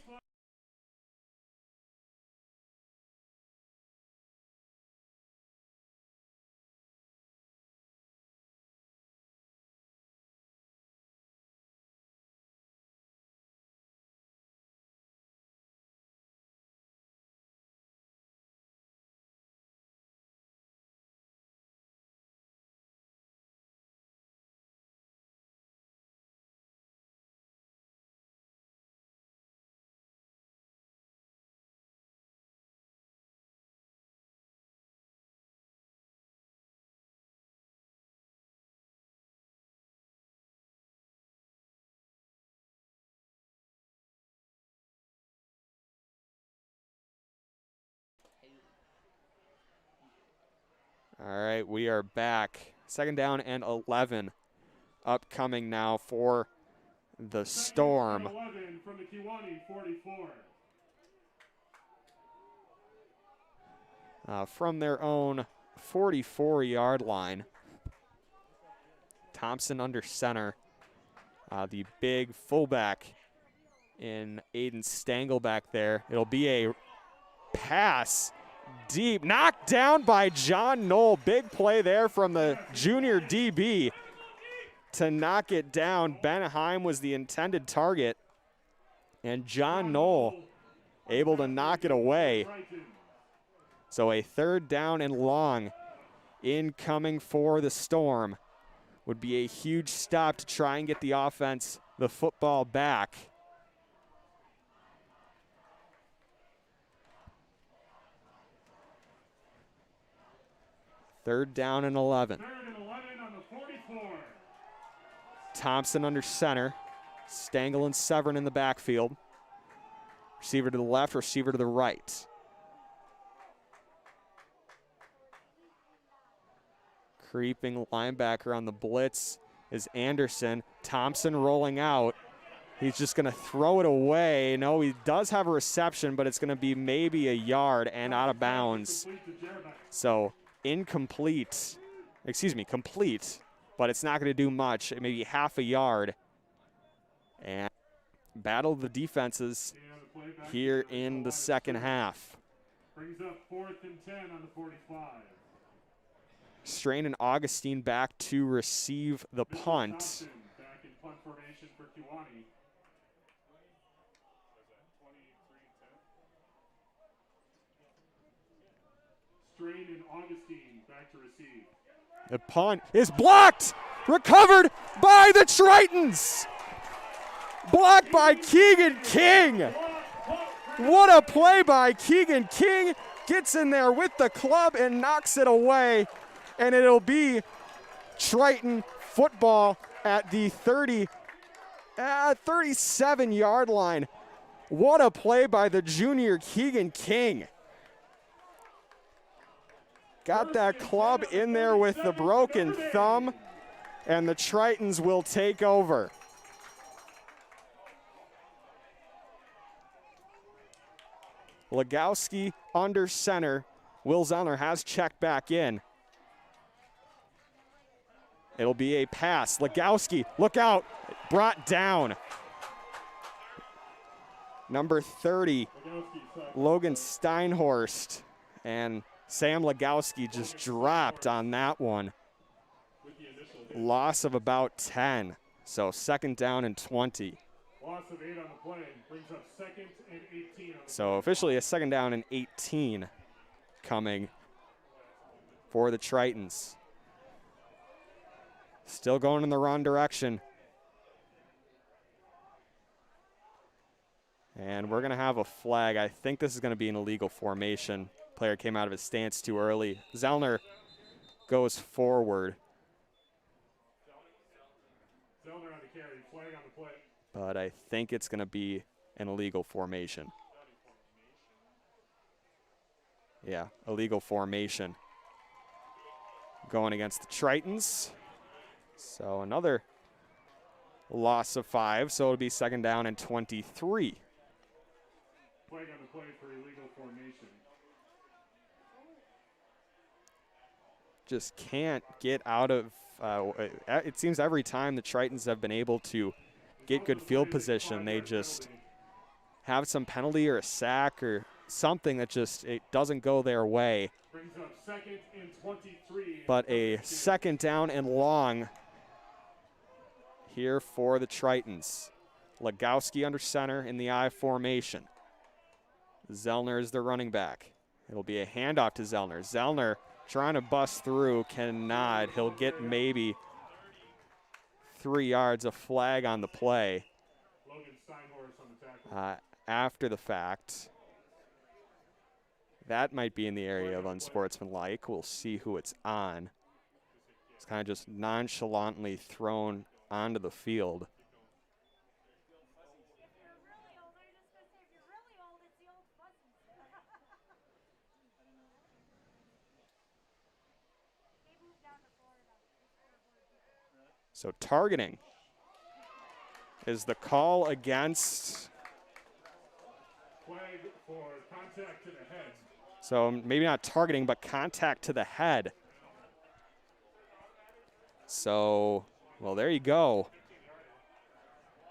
All right, we are back. Second down and 11 upcoming now for the Storm. 11 from the Kewaunee 44. From their own 44-yard line. Thompson under center. The big fullback in Aiden Stengel back there. It'll be a pass deep, knocked down by John Knoll. Big play there from the junior DB to knock it down. Ben Heim was the intended target, and John Knoll able to knock it away. So a third down and long incoming for the Storm. Would be a huge stop to try and get the offense the football back. Third down and 11. Third and 11 on the 44. Thompson under center. Stengel and Severn in the backfield. Receiver to the left, receiver to the right. Creeping linebacker on the blitz is Anderson. Thompson rolling out. He's just going to throw it away. No, he does have a reception, but it's going to be maybe a yard and out of bounds. So incomplete. Excuse me, complete, but it's not going to do much. Maybe half a yard. And battle the defenses here in the second half. Brings up 4th and 10 on the 45. Strain and Augustine back to receive the punt. Thompson back in punt formation for Kewaunee. Strain and Augustine back to receive. The punt is blocked, recovered by the Tritons. Blocked by Keegan King. What a play by Keegan King. Gets in there with the club and knocks it away. And it'll be Triton football at the 37-yard line. What a play by the junior Keegan King. Got that club in there with the broken thumb, and the Tritons will take over. Legowski under center. Will Zellner has checked back in. It'll be a pass. Legowski, look out, brought down. Number 30, Logan Steinhorst, and Sam Legowski just dropped on that one. Loss of about 10, so second down and 20. Loss of 8 on the play brings up 2nd and 18. So officially a second down and 18 coming for the Tritons. Still going in the wrong direction. And we're going to have a flag. I think this is going to be an illegal formation. Player came out of his stance too early. Zellner goes forward. Flag on the play. but I think it's going to be an illegal formation. Yeah, illegal formation going against the Tritons. So another loss of 5, so it'll be 2nd down and 23. Flag on the play for illegal formation. Just can't get out of, it seems every time the Tritons have been able to get good field position, they just have some penalty or a sack or something that just, it doesn't go their way. Brings up 2nd and 23. But a 2nd down and long here for the Tritons. Legowski under center in the I formation. Zellner is the running back. It'll be a handoff to Zellner. Zellner trying to bust through, cannot. He'll get maybe 3 yards, a flag on the play. Logan Steinhorst on the tackle. After the fact. That might be in the area of unsportsmanlike. We'll see who it's on. It's kind of just nonchalantly thrown onto the field. So targeting is the call against. Flag for contact to the head. So maybe not targeting, but contact to the head. So, well, there you go.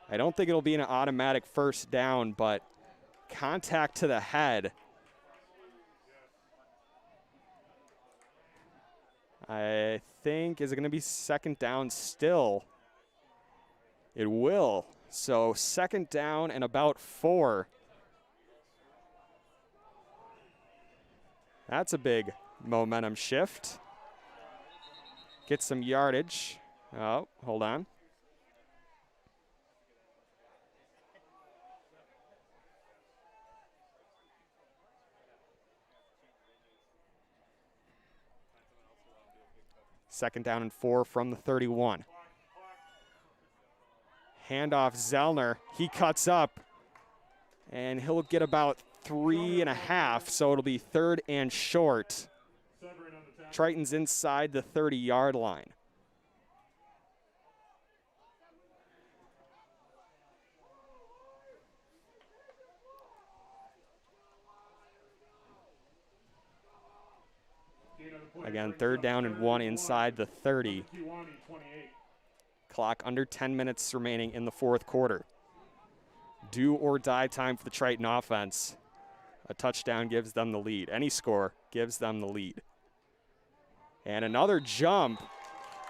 I don't think it'll be an automatic 1st down, but contact to the head. I think, is it going to be 2nd down still? It will. So 2nd down and about 4. That's a big momentum shift. Get some yardage. Oh, hold on. Second down and 4 from the 31. Handoff Zellner. He cuts up, and he'll get about 3.5, so it'll be 3rd and short. Tritons inside the 30-yard line. Again, 3rd down and 1 inside the 30. Clock under 10 minutes remaining in the 4th quarter. Do or die time for the Triton offense. A touchdown gives them the lead. Any score gives them the lead. And another jump.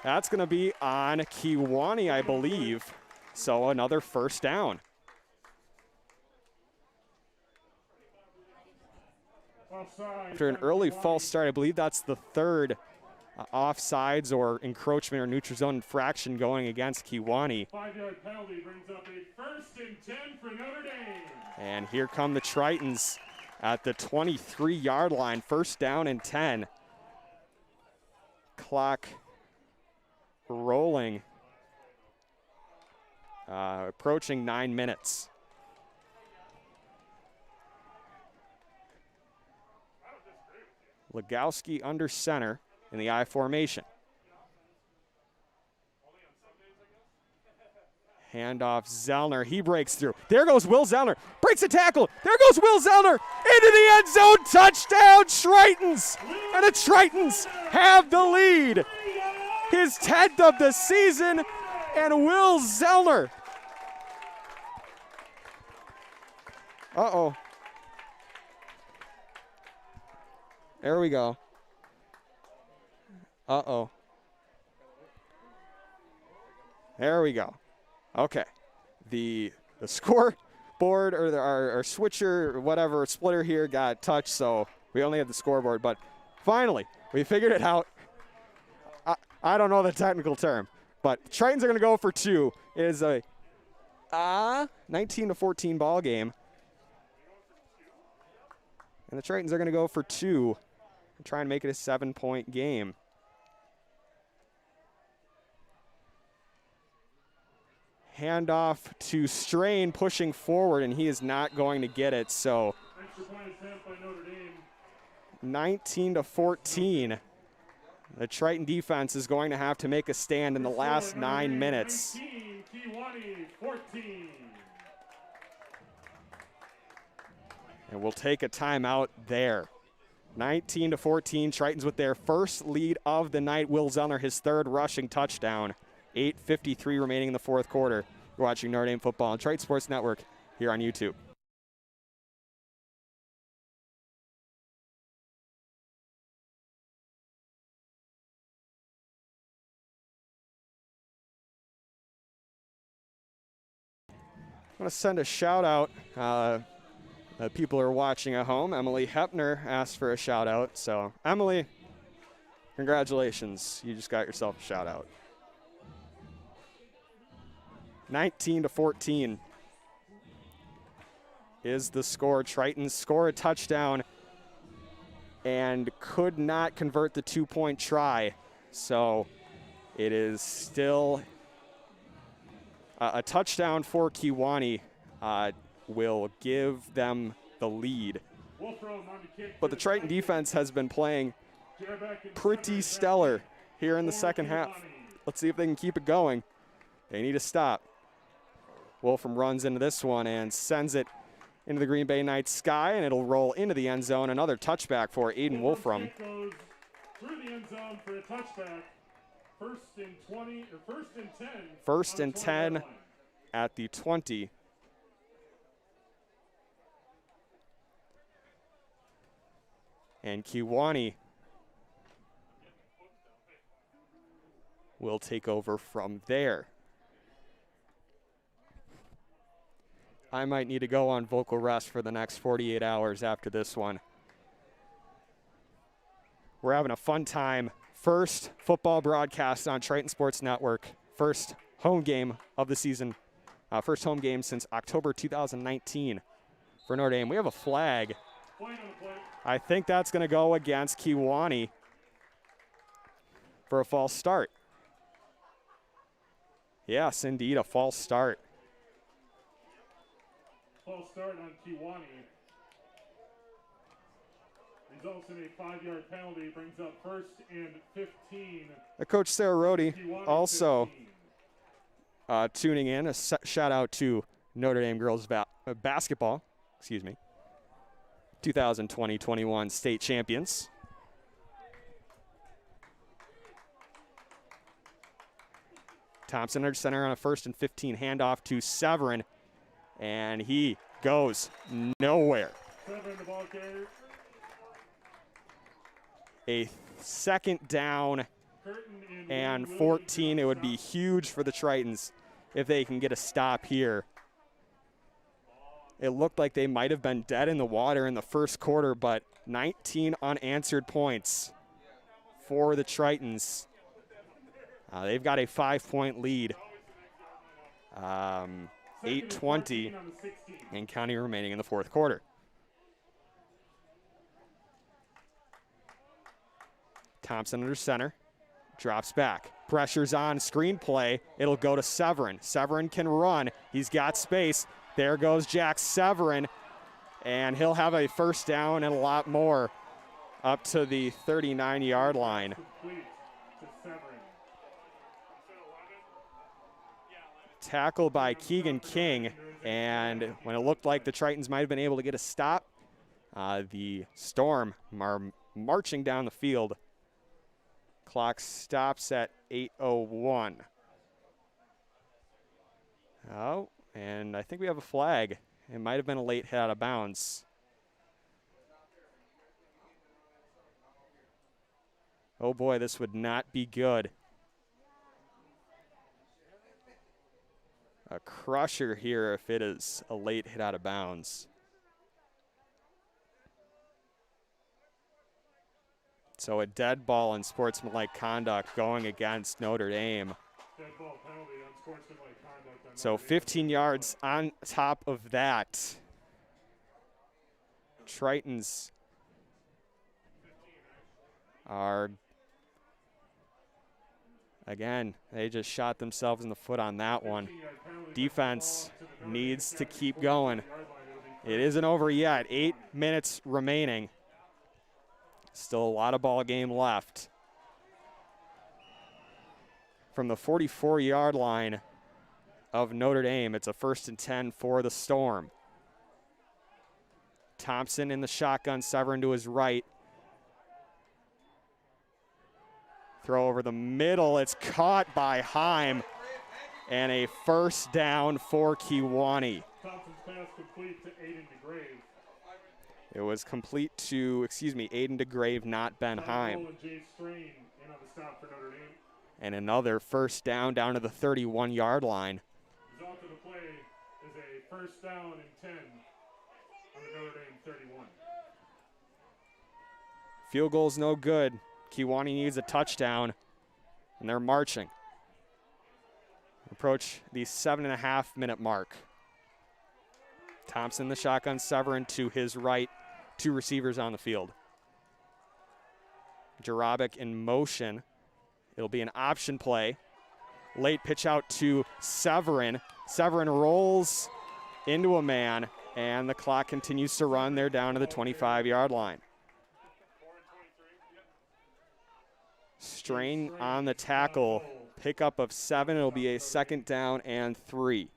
That's going to be on Kewaunee, I believe. So another 1st down. After an early false start, I believe that's the 3rd offsides or encroachment or neutral zone infraction going against Kewaunee. 5-yard penalty brings up a 1st and 10 for Notre Dame. And here come the Tritons at the 23-yard line. 1st down and 10. Clock rolling. Approaching 9 minutes. Legowski under center in the I formation. Handoff Zellner. He breaks through. There goes Will Zellner. Breaks a tackle. There goes Will Zellner into the end zone. Touchdown, Tritons. And the Tritons have the lead. His 10th of the season, and Will Zellner. Uh-oh. There we go. Uh-oh. There we go. Okay. The scoreboard or our switcher or whatever splitter here got touched, so we only have the scoreboard. But finally, we figured it out. I don't know the technical term, but Tritons are going to go for 2. It is a 19-14 ball game. And the Tritons are going to go for 2 and try and make it a 7-point game. Handoff to Strain, pushing forward, and he is not going to get it. So 19-14. The Triton defense is going to have to make a stand in the last 9 minutes. 19, Kewaunee 14. And we'll take a timeout there. 19-14, Tritons with their first lead of the night. Will Zellner, his third rushing touchdown. 8:53 remaining in the fourth quarter. You're watching Notre Dame football on Triton Sports Network here on YouTube. I'm going to send a shout out. People are watching at home. Emily Hepner asked for a shout out. So, Emily, congratulations. You just got yourself a shout out. 19-14 is the score. Tritons score a touchdown and could not convert the 2-point try. So, it is still a touchdown for Kewaunee will give them the lead. But the Triton defense has been playing pretty stellar here in the second half. Let's see if they can keep it going. They need to stop. Wolfram runs into this one and sends it into the Green Bay Knights sky, and it'll roll into the end zone. Another touchback for Aiden Wolfram. Goes through the end zone for a touchback. First and 20, or first and 10. First and 10 at the 20. And Kewaunee will take over from there. I might need to go on vocal rest for the next 48 hours after this one. We're having a fun time. First football broadcast on Triton Sports Network. First home game of the season. First home game since October 2019 for Notre Dame. We have a flag. I think that's going to go against Kewaunee for a false start. Yes, indeed, a false start. False start on Kewaunee. Results in a 5-yard penalty, brings up first and 15. Coach Sarah Rohde also 15. Tuning in. A shout out to Notre Dame girls basketball, 2020-21 state champions. Thompson under center on a first and 15 handoff to Severn, and he goes nowhere. Severn, the ball carrier. A second down and 14. It would be huge for the Tritons if they can get a stop here. It looked like they might have been dead in the water in the first quarter, but 19 unanswered points for the Tritons. They've got a 5-point lead. 8:20 and counting remaining in the fourth quarter. Thompson under center, drops back, pressure's on, screenplay. It'll go to Severn. Severn can run. He's got space. There goes Jack Severn, and he'll have a first down and a lot more up to the 39-yard line. Tackle by Keegan King, and when it looked like the Tritons might have been able to get a stop, the Storm are marching down the field. Clock stops at 8:01. Oh, and I think we have a flag. It might have been a late hit out of bounds. Oh boy, this would not be good. A crusher here if it is a late hit out of bounds. So a dead ball in sportsmanlike conduct going against Notre Dame. Dead ball penalty on sportsmanlike conduct. So 15 yards on top of that. Tritons are Again, they just shot themselves in the foot on that one. Defense needs to keep going. It isn't over yet. 8 minutes remaining. Still a lot of ball game left. From the 44-yard line of Notre Dame, it's a 1st and 10 for the Storm. Thompson in the shotgun, Severn to his right. Throw over the middle, it's caught by Heim, and a 1st down for Kewaunee. Thompson's pass complete to Aiden DeGrave. It was complete to, Aiden DeGrave, not Ben Heim. And Jay Strain in on the stop for Notre Dame. And another 1st down to the 31-yard line. Result of the play is a 1st down and 10 on the Notre Dame 31. Field goal's no good. Kewaunee needs a touchdown, and they're marching. Approach the 7.5-minute mark. Thompson, the shotgun, Severn to his right, 2 receivers on the field. Jarabic in motion. It'll be an option play. Late pitch out to Severn. Severn rolls into a man, and the clock continues to run. They're down to the 25-yard line. Strain on the tackle. Pickup of 7. It'll be a 2nd down and 3.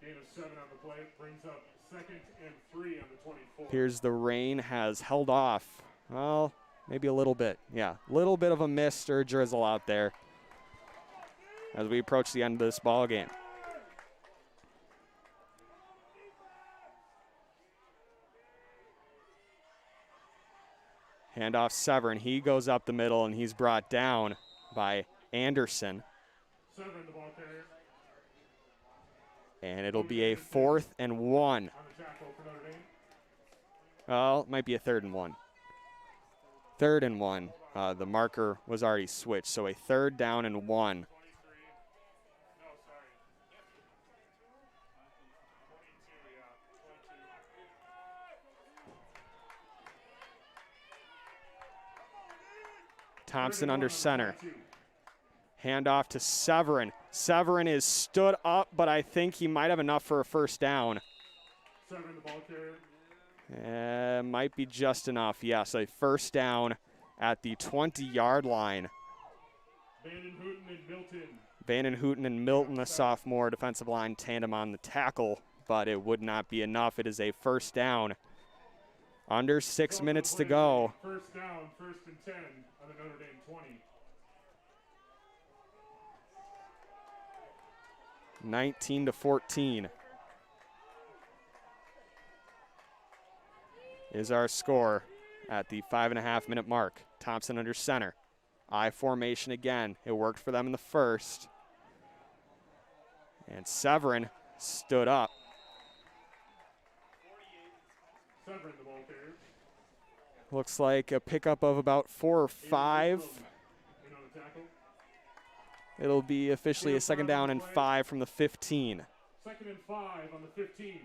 Gain of 7 on the play brings up 2nd and 3 on the 24. Here's the rain has held off. Well, maybe a little bit. Yeah, a little bit of a mist or drizzle out there as we approach the end of this ball game. Handoff Severn. He goes up the middle, and he's brought down by Anderson. Severn, the ball carrier. And it'll be a 4th and 1. On the tackle for Notre Dame. Well, it might be a 3rd and 1. 3rd and 1. The marker was already switched, so a 3rd down and 1. Thompson under center. Handoff to Severn. Severn is stood up, but I think he might have enough for a 1st down. Severn, the ball carrier. Might be just enough. Yes, a 1st down at the 20-yard line. Van Houten and Milton, the sophomore defensive line tandem on the tackle, but it would not be enough. It is a 1st down. Under 6 minutes to go. 1st down, 1st and 10 on the Notre Dame 20. 19-14 is our score at the 5.5-minute mark. Thompson under center. I formation again. It worked for them in the 1st. And Severn stood up. Severn, the ball carrier. Looks like a pickup of about 4 or 5. In on the tackle. It'll be officially a 2nd down and 5 from the 15. 2nd and 5 on the 15.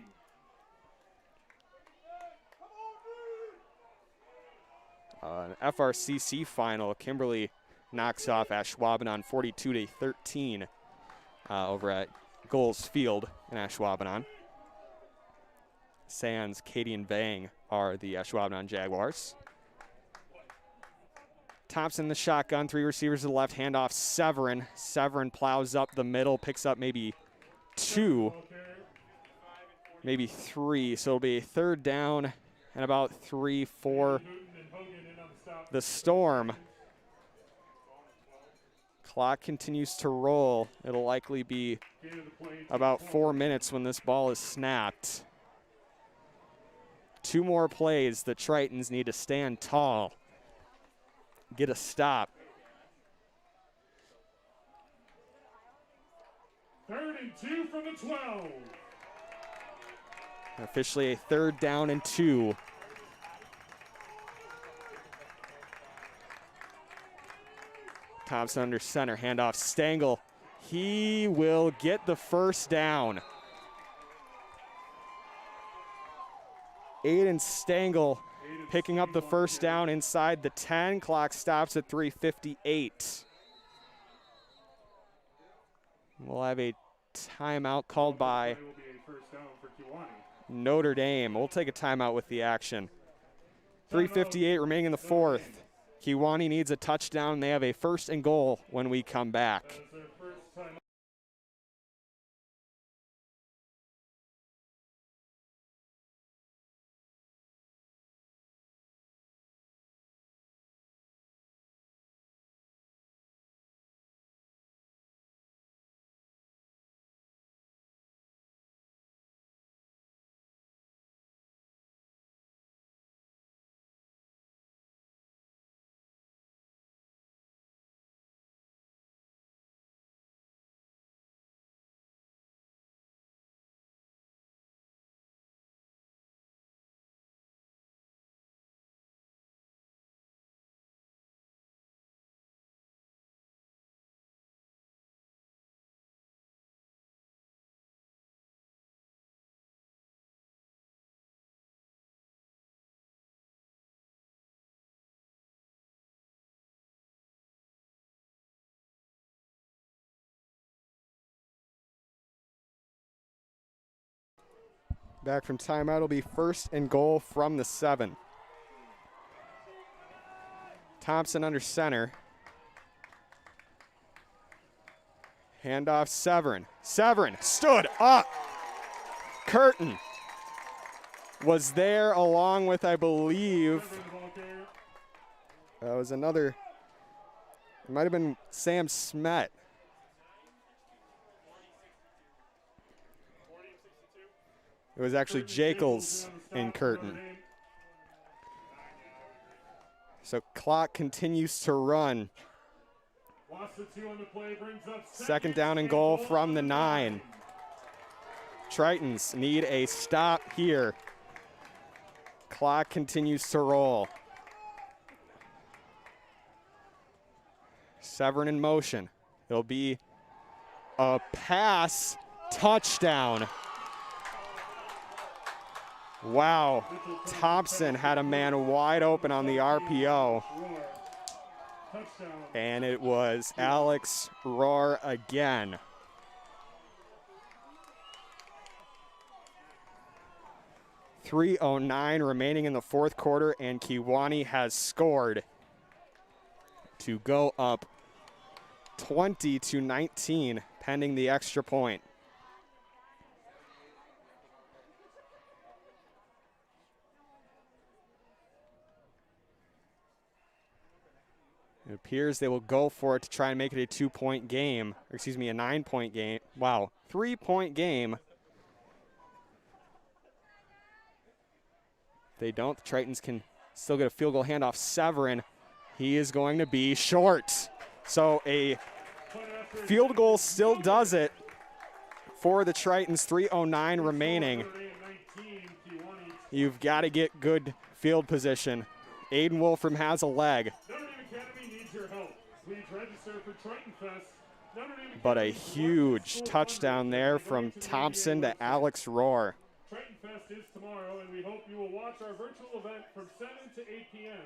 An FRCC final. Kimberly knocks off Ashwaubenon 42-13 over at Goals Field in Ashwaubenon. Sands, Katie, and Bang are the Ashwaubenon Jaguars. Thompson the shotgun, 3 receivers to the left, handoff Severn. Severn plows up the middle, picks up maybe 2, maybe 3. So it'll be a 3rd down and about 3 for the Storm. Clock continues to roll. It'll likely be about 4 minutes when this ball is snapped. 2 more plays. The Tritons need to stand tall, get a stop. 3rd and 2 from the 12. Officially a 3rd down and 2. Thompson under center, handoff Stengel. He will get the 1st down. Aiden Stengel picking up the first down inside the 10. Clock stops at 3:58. We'll have a timeout called by Notre Dame. We'll take a timeout with the action. 3:58 remaining in the fourth. Kewaunee needs a touchdown. They have a 1st and goal when we come back. Back from timeout, it'll be 1st and goal from the 7. Thompson under center. Handoff Severn. Severn stood up. Curtin was there along with, I believe, that was another, it might have been Sam Smet. It was actually Jekyll's in Curtin. So clock continues to run. 2nd down and goal from the 9. Tritons need a stop here. Clock continues to roll. Severn in motion. It'll be a pass touchdown. Wow, Thompson had a man wide open on the RPO. And it was Alex Rohr again. .309 remaining in the 4th quarter, and Kewaunee has scored to go up 20-19, pending the extra point. It appears they will go for it to try and make it a 2-point game. Or excuse me, a 9-point game. Wow, 3-point game. If they don't, the Tritons can still get a field goal handoff. Severn, he is going to be short. So a field goal still does it for the Tritons. 3:09 remaining. You've got to get good field position. Aiden Wolfram has a leg. But a huge touchdown there from Thompson to Alex Rohr. Triton Fest is tomorrow, and we hope you will watch our virtual event from 7 to 8 p.m.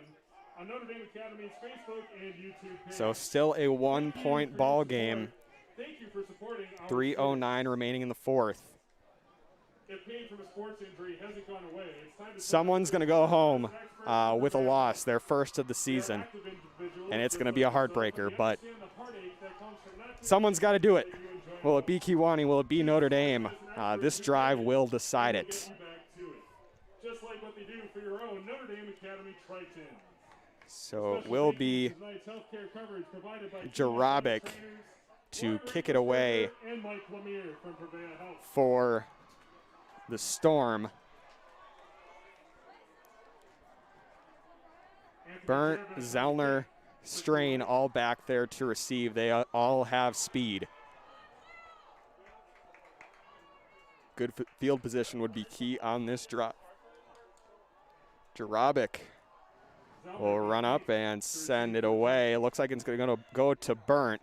on Notre Dame Academy's Facebook and YouTube page. So still a 1-point ball game. Thank you for supporting our 3:09 remaining in the 4th. If pain from a sports injury hasn't gone away, it's time to Someone's going to go home with a loss, their first of the season. And it's going to be a heartbreaker, but someone's got to do it. Will it be Kewaunee? Will it be Notre Dame? This drive will decide it. Just like what they do for your own Notre Dame Academy Triton. So it will be Jarabic to kick it away for the Storm. Burnt, Zellner, Strain all back there to receive. They all have speed. Good field position would be key on this drop. Jarabic will run up and send it away. Looks like it's going to go to Burnt.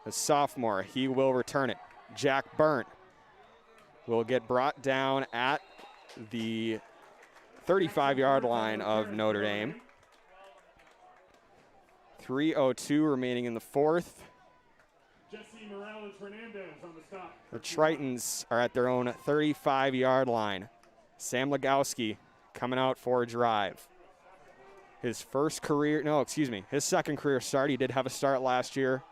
The sophomore, he will return it. Jack Burnt will get brought down at the 35-yard line of Notre Dame. 3:02 remaining in the fourth. Jesse Morales-Hernandez on the stop. The Tritons are at their own 35-yard line. Sam Legowski coming out for a drive. His second career start. He did have a start last year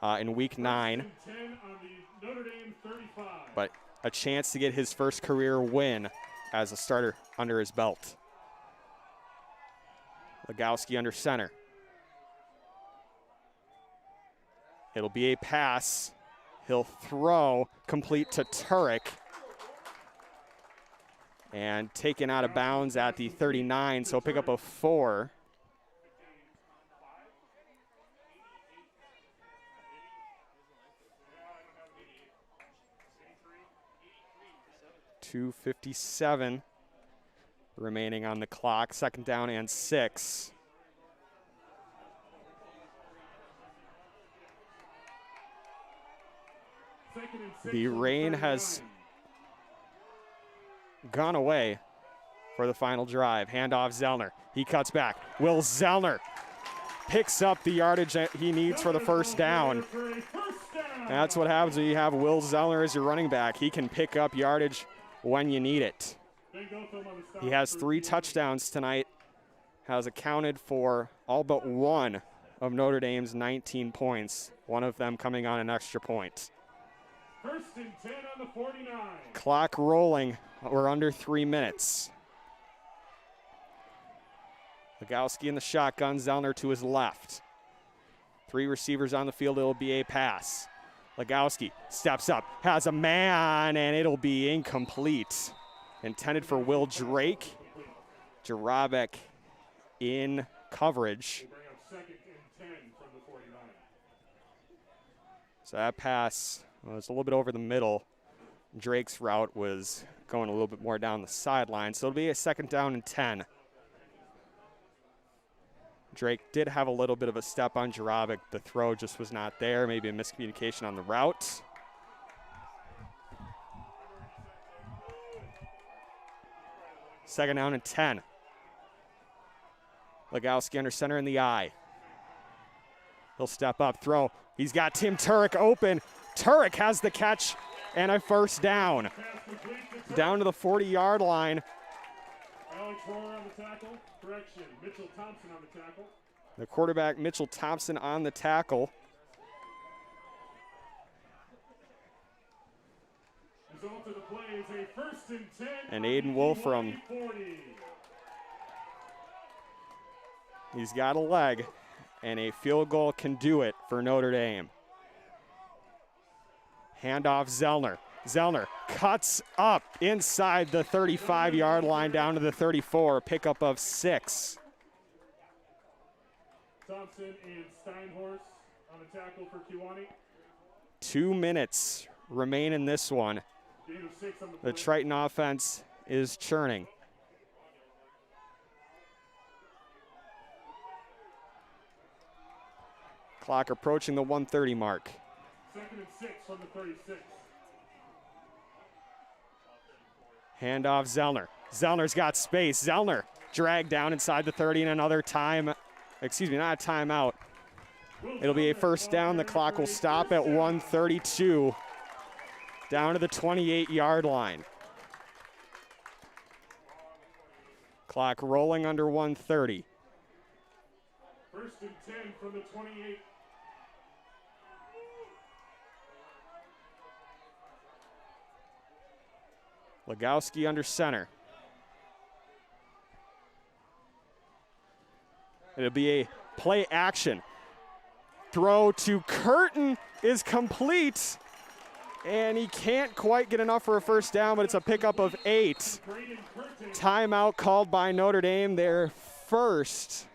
in week 9. 10 on the Notre Dame 35. But a chance to get his first career win as a starter under his belt. Legowski under center. It'll be a pass. He'll throw, complete to Turek. And taken out of bounds at the 39, so he'll pick up a 4. .257 remaining on the clock. Second down and 6. The rain has gone away for the final drive. Handoff Zellner. He cuts back. Will Zellner picks up the yardage that he needs for the first down. That's what happens when you have Will Zellner as your running back. He can pick up yardage when you need it. He has 3 touchdowns tonight. Has accounted for all but one of Notre Dame's 19 points, one of them coming on an extra point. First and 10 on the 49. Clock rolling. We're under 3 minutes. Legowski in the shotgun, Zellner to his left. 3 receivers on the field, it'll be a pass. Legowski steps up, has a man, and it'll be incomplete. Intended for Will Drake. Jarabek in coverage. Bring up second and 10 from the 49. So that pass was a little bit over the middle. Drake's route was going a little bit more down the sideline, so it'll be a second down and 10. Drake did have a little bit of a step on Jarabek. The throw just was not there. Maybe a miscommunication on the route. Second down and 10. Legowski under center in the eye. He'll step up, throw. He's got Tim Turek open. Turek has the catch and a first down. Down to the 40-yard line. Alex Rohr on the tackle. Correction, Mitchell Thompson on the tackle. The quarterback, Mitchell Thompson, on the tackle. Result of the play is a first and 10. And Aiden Wolfram. He's got a leg, and a field goal can do it for Notre Dame. Handoff Zellner. Zellner cuts up inside the 35-yard line down to the 34, pickup of 6. Thompson and Steinhorst on the tackle for Kewaunee. 2 minutes remain in this one. Gain of 6 on the The play. Triton offense is churning. Clock approaching the 1:30 mark. Second and 6 from the 36. Handoff Zellner. Zellner's got space. Zellner dragged down inside the 30 and another time. Not a timeout. It'll be a first down. The clock will stop at 1:32. Down to the 28-yard line. Clock rolling under 1:30. First and 10 from the 28. Legowski under center. It'll be a play action. Throw to Curtin is complete. And he can't quite get enough for a first down, but it's a pickup of 8. Timeout called by Notre Dame. Their first.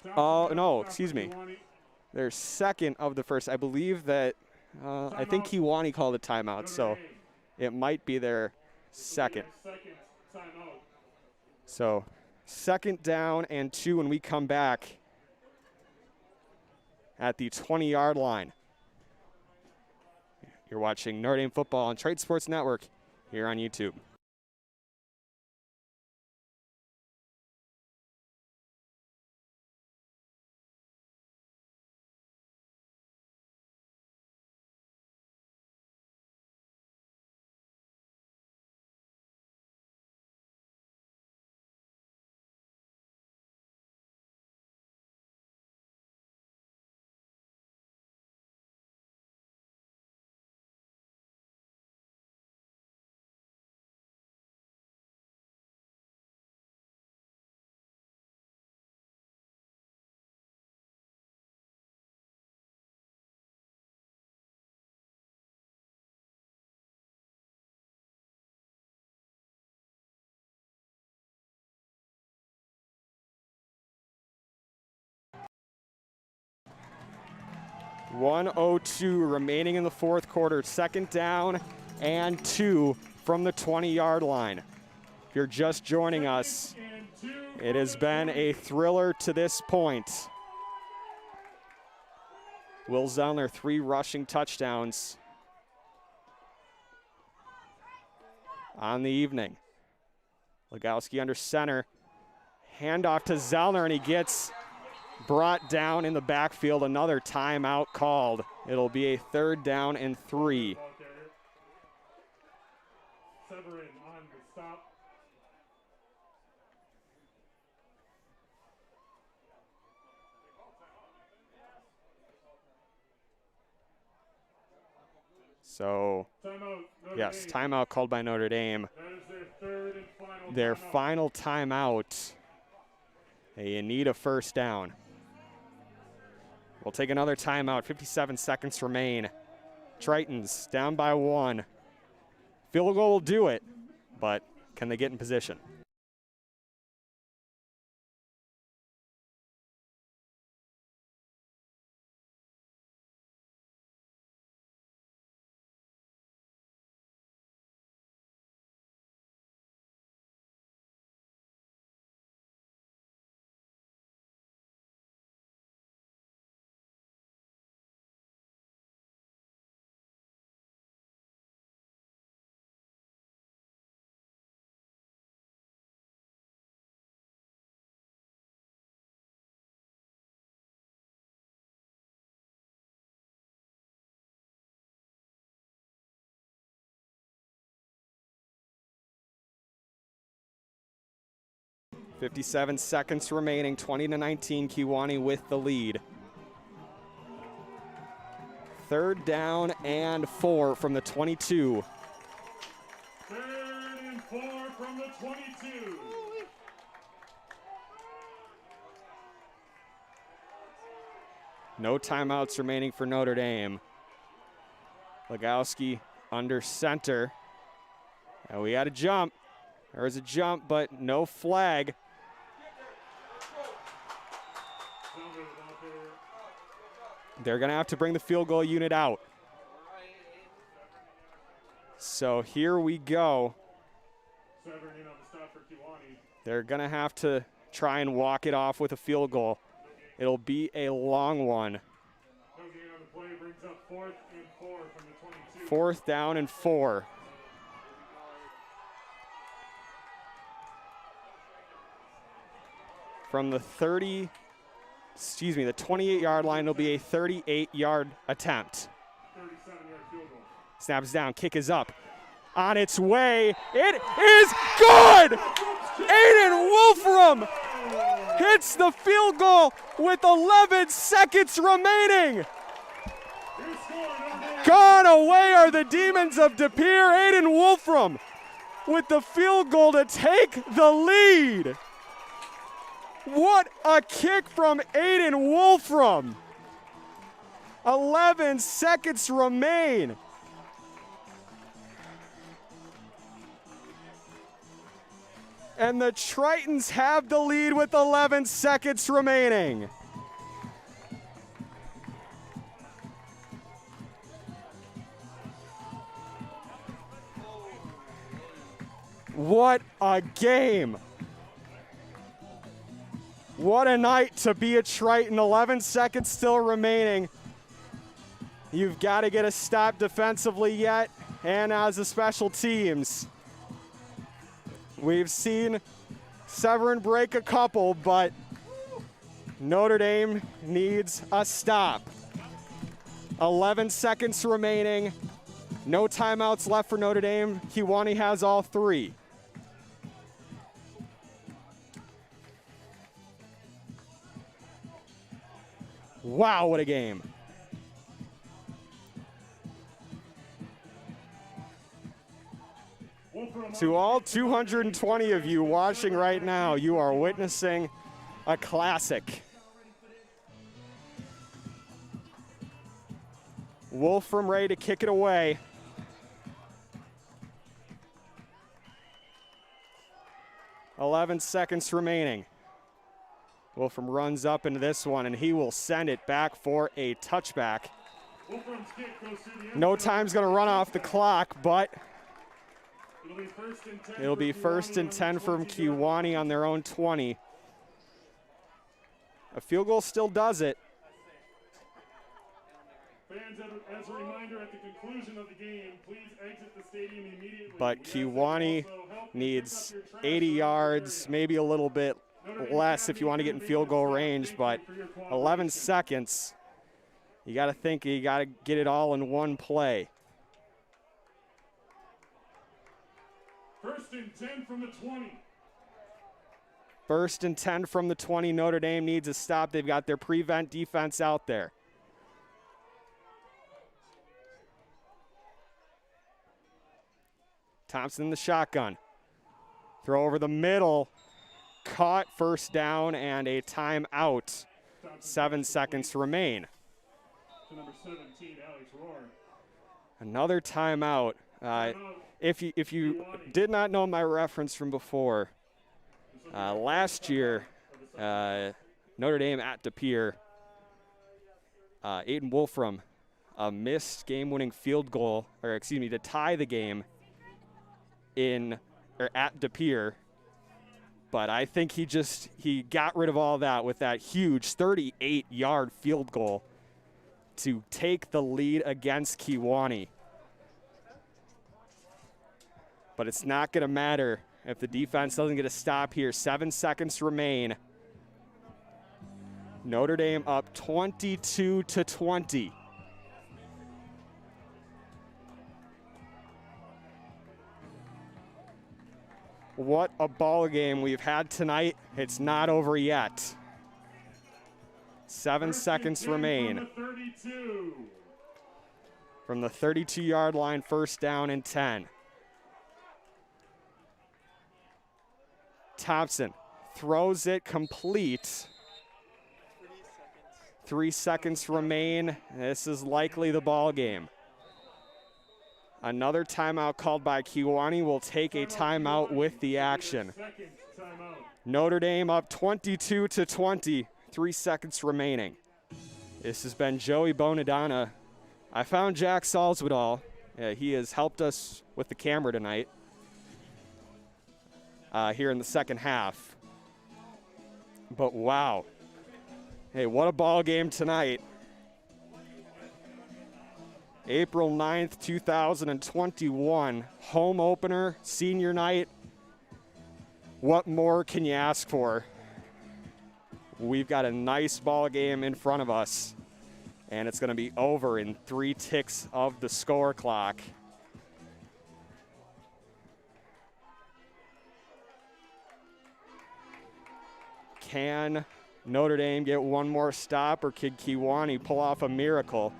Their second of the first. I believe that, I think Kewaunee called a timeout, so it might be their second. So, second down and 2 when we come back at the 20-yard line. You're watching Notre Dame football on Trade Sports Network here on YouTube. 1:02 remaining in the fourth quarter. Second down and 2 from the 20-yard line. If you're just joining us, it has been a thriller to this point. Will Zellner, 3 rushing touchdowns on the evening. Legowski under center. Handoff to Zellner, and he gets brought down in the backfield. Another timeout called. It'll be a 3rd down and 3. Severn on the stop. So, yes, timeout called by Notre Dame. That is their 3rd and final Their timeout. final timeout. They need a 1st down. We'll take another timeout. 57 seconds remain. Tritons down by 1. Field goal will do it, but can they get in position? .57 seconds remaining, 20-19, Kewaunee with the lead. 3rd down and 4 from the 22. 3rd and 4 from the 22. No timeouts remaining for Notre Dame. Legowski under center. And we had a jump. There was a jump, but no flag. They're going to have to bring the field goal unit out. So here we go. Severn in on the stop for Kewaunee. They're going to have to try and walk it off with a field goal. It'll be a long one. No gain on the play brings up 4th and 4 from the 22. 4th down and 4. From the 28-yard line, it'll be a 38-yard attempt. 37-yard field goal. Snaps down, kick is up. On its way, it is good! Aiden Wolfram hits the field goal with 11 seconds remaining. Gone away are the Demons of De Pere. Aiden Wolfram with the field goal to take the lead. What a kick from Aiden Wolfram. 11 seconds remain. And the Tritons have the lead with 11 seconds remaining. What a game. What a night to be a Triton. 11 seconds still remaining. You've got to get a stop defensively yet, and as a special teams. We've seen Severn break a couple, but Notre Dame needs a stop. 11 seconds remaining. No timeouts left for Notre Dame. Kewaunee has all 3. Wow, what a game. To all 220 of you watching right now, you are witnessing a classic. Wolfram ready to kick it away. .11 seconds remaining. Wolfram runs up into this one, and he will send it back for a touchback. Wolfram's kick goes through the end No zone. time's going to run off the clock, but It'll be first and 10 from Kewaunee on their own 20. A field goal still does it. Fans, as a reminder, at the conclusion of the game, please exit the stadium immediately. But Kewaunee needs 80 yards, maybe a little bit less if you want to get in field goal range, but 11 seconds. You got to think you got to get it all in one play. First and 10 from the 20. First and 10 from the 20. Notre Dame needs a stop. They've got their prevent defense out there. Thompson in the shotgun. Throw over the middle. Caught, first down, and a timeout. 7 seconds to remain. To number 17, Alex Rohr. Another timeout. If you did not know my reference from before, last year, Notre Dame at De Pere, Aiden Wolfram missed game-winning field goal, or excuse me, to tie the game at De Pere. But I think he got rid of all that with that huge 38-yard field goal to take the lead against Kewaunee. But it's not going to matter if the defense doesn't get a stop here. 7 seconds remain. Notre Dame up 22-20. What a ball game we've had tonight. It's not over yet. 7 seconds remain. From the 32-yard line, first down and 10. Thompson throws it complete. 3 seconds remain. This is likely the ball game. Another timeout called by Kewaunee. Will take a timeout with the action. Notre Dame up 22-20. 3 seconds remaining. This has been Joey Bonadonna. I found Jack Salzwedal. He has helped us with the camera tonight. Here in the second half. But wow. Hey, what a ball game tonight. April 9th, 2021. Home opener, senior night. What more can you ask for? We've got a nice ball game in front of us. And it's going to be over in 3 ticks of the score clock. Can Notre Dame get one more stop, or could Kewaunee pull off a miracle?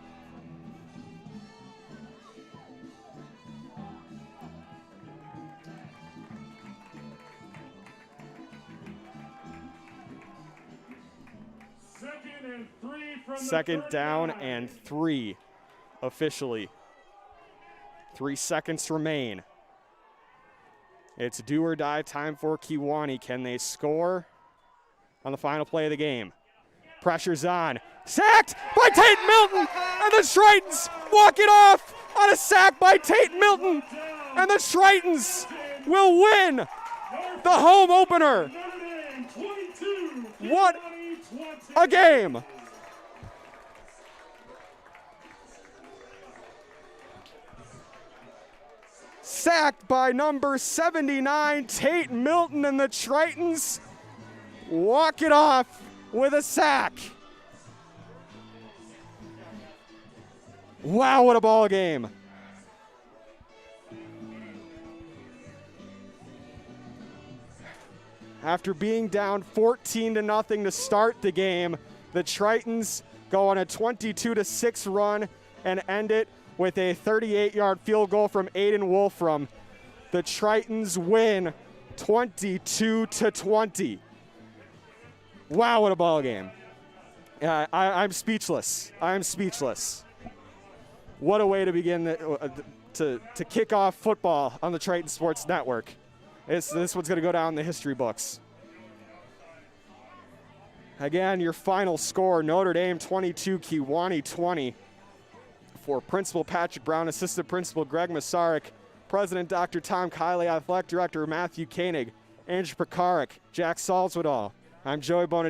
Second down and 3 officially. 3 seconds remain. It's do or die time for Kewaunee. Can they score on the final play of the game? Pressure's on. Sacked by Tate Milton, and the Tritons walk it off on a sack by Tate Milton, and the Tritons will win the home opener. What a game! Sacked by number 79, Tate Milton, and the Tritons walk it off with a sack. Wow, what a ball game. After being down 14-0 to start the game, the Tritons go on a 22-6 run and end it with a 38-yard field goal from Aiden Wolfram. The Tritons win 22-20. Wow, what a ball game. I'm speechless. I'm speechless. What a way to begin to kick off football on the Triton Sports Network. This one's going to go down in the history books. Again, your final score, Notre Dame 22, Kewaunee 20. For Principal Patrick Brown, Assistant Principal Greg Masaryk, President Dr. Tom Kiley, Athletic Director Matthew Koenig, Andrew Pekarik, Jack Salzwedal, I'm Joey Bonadero.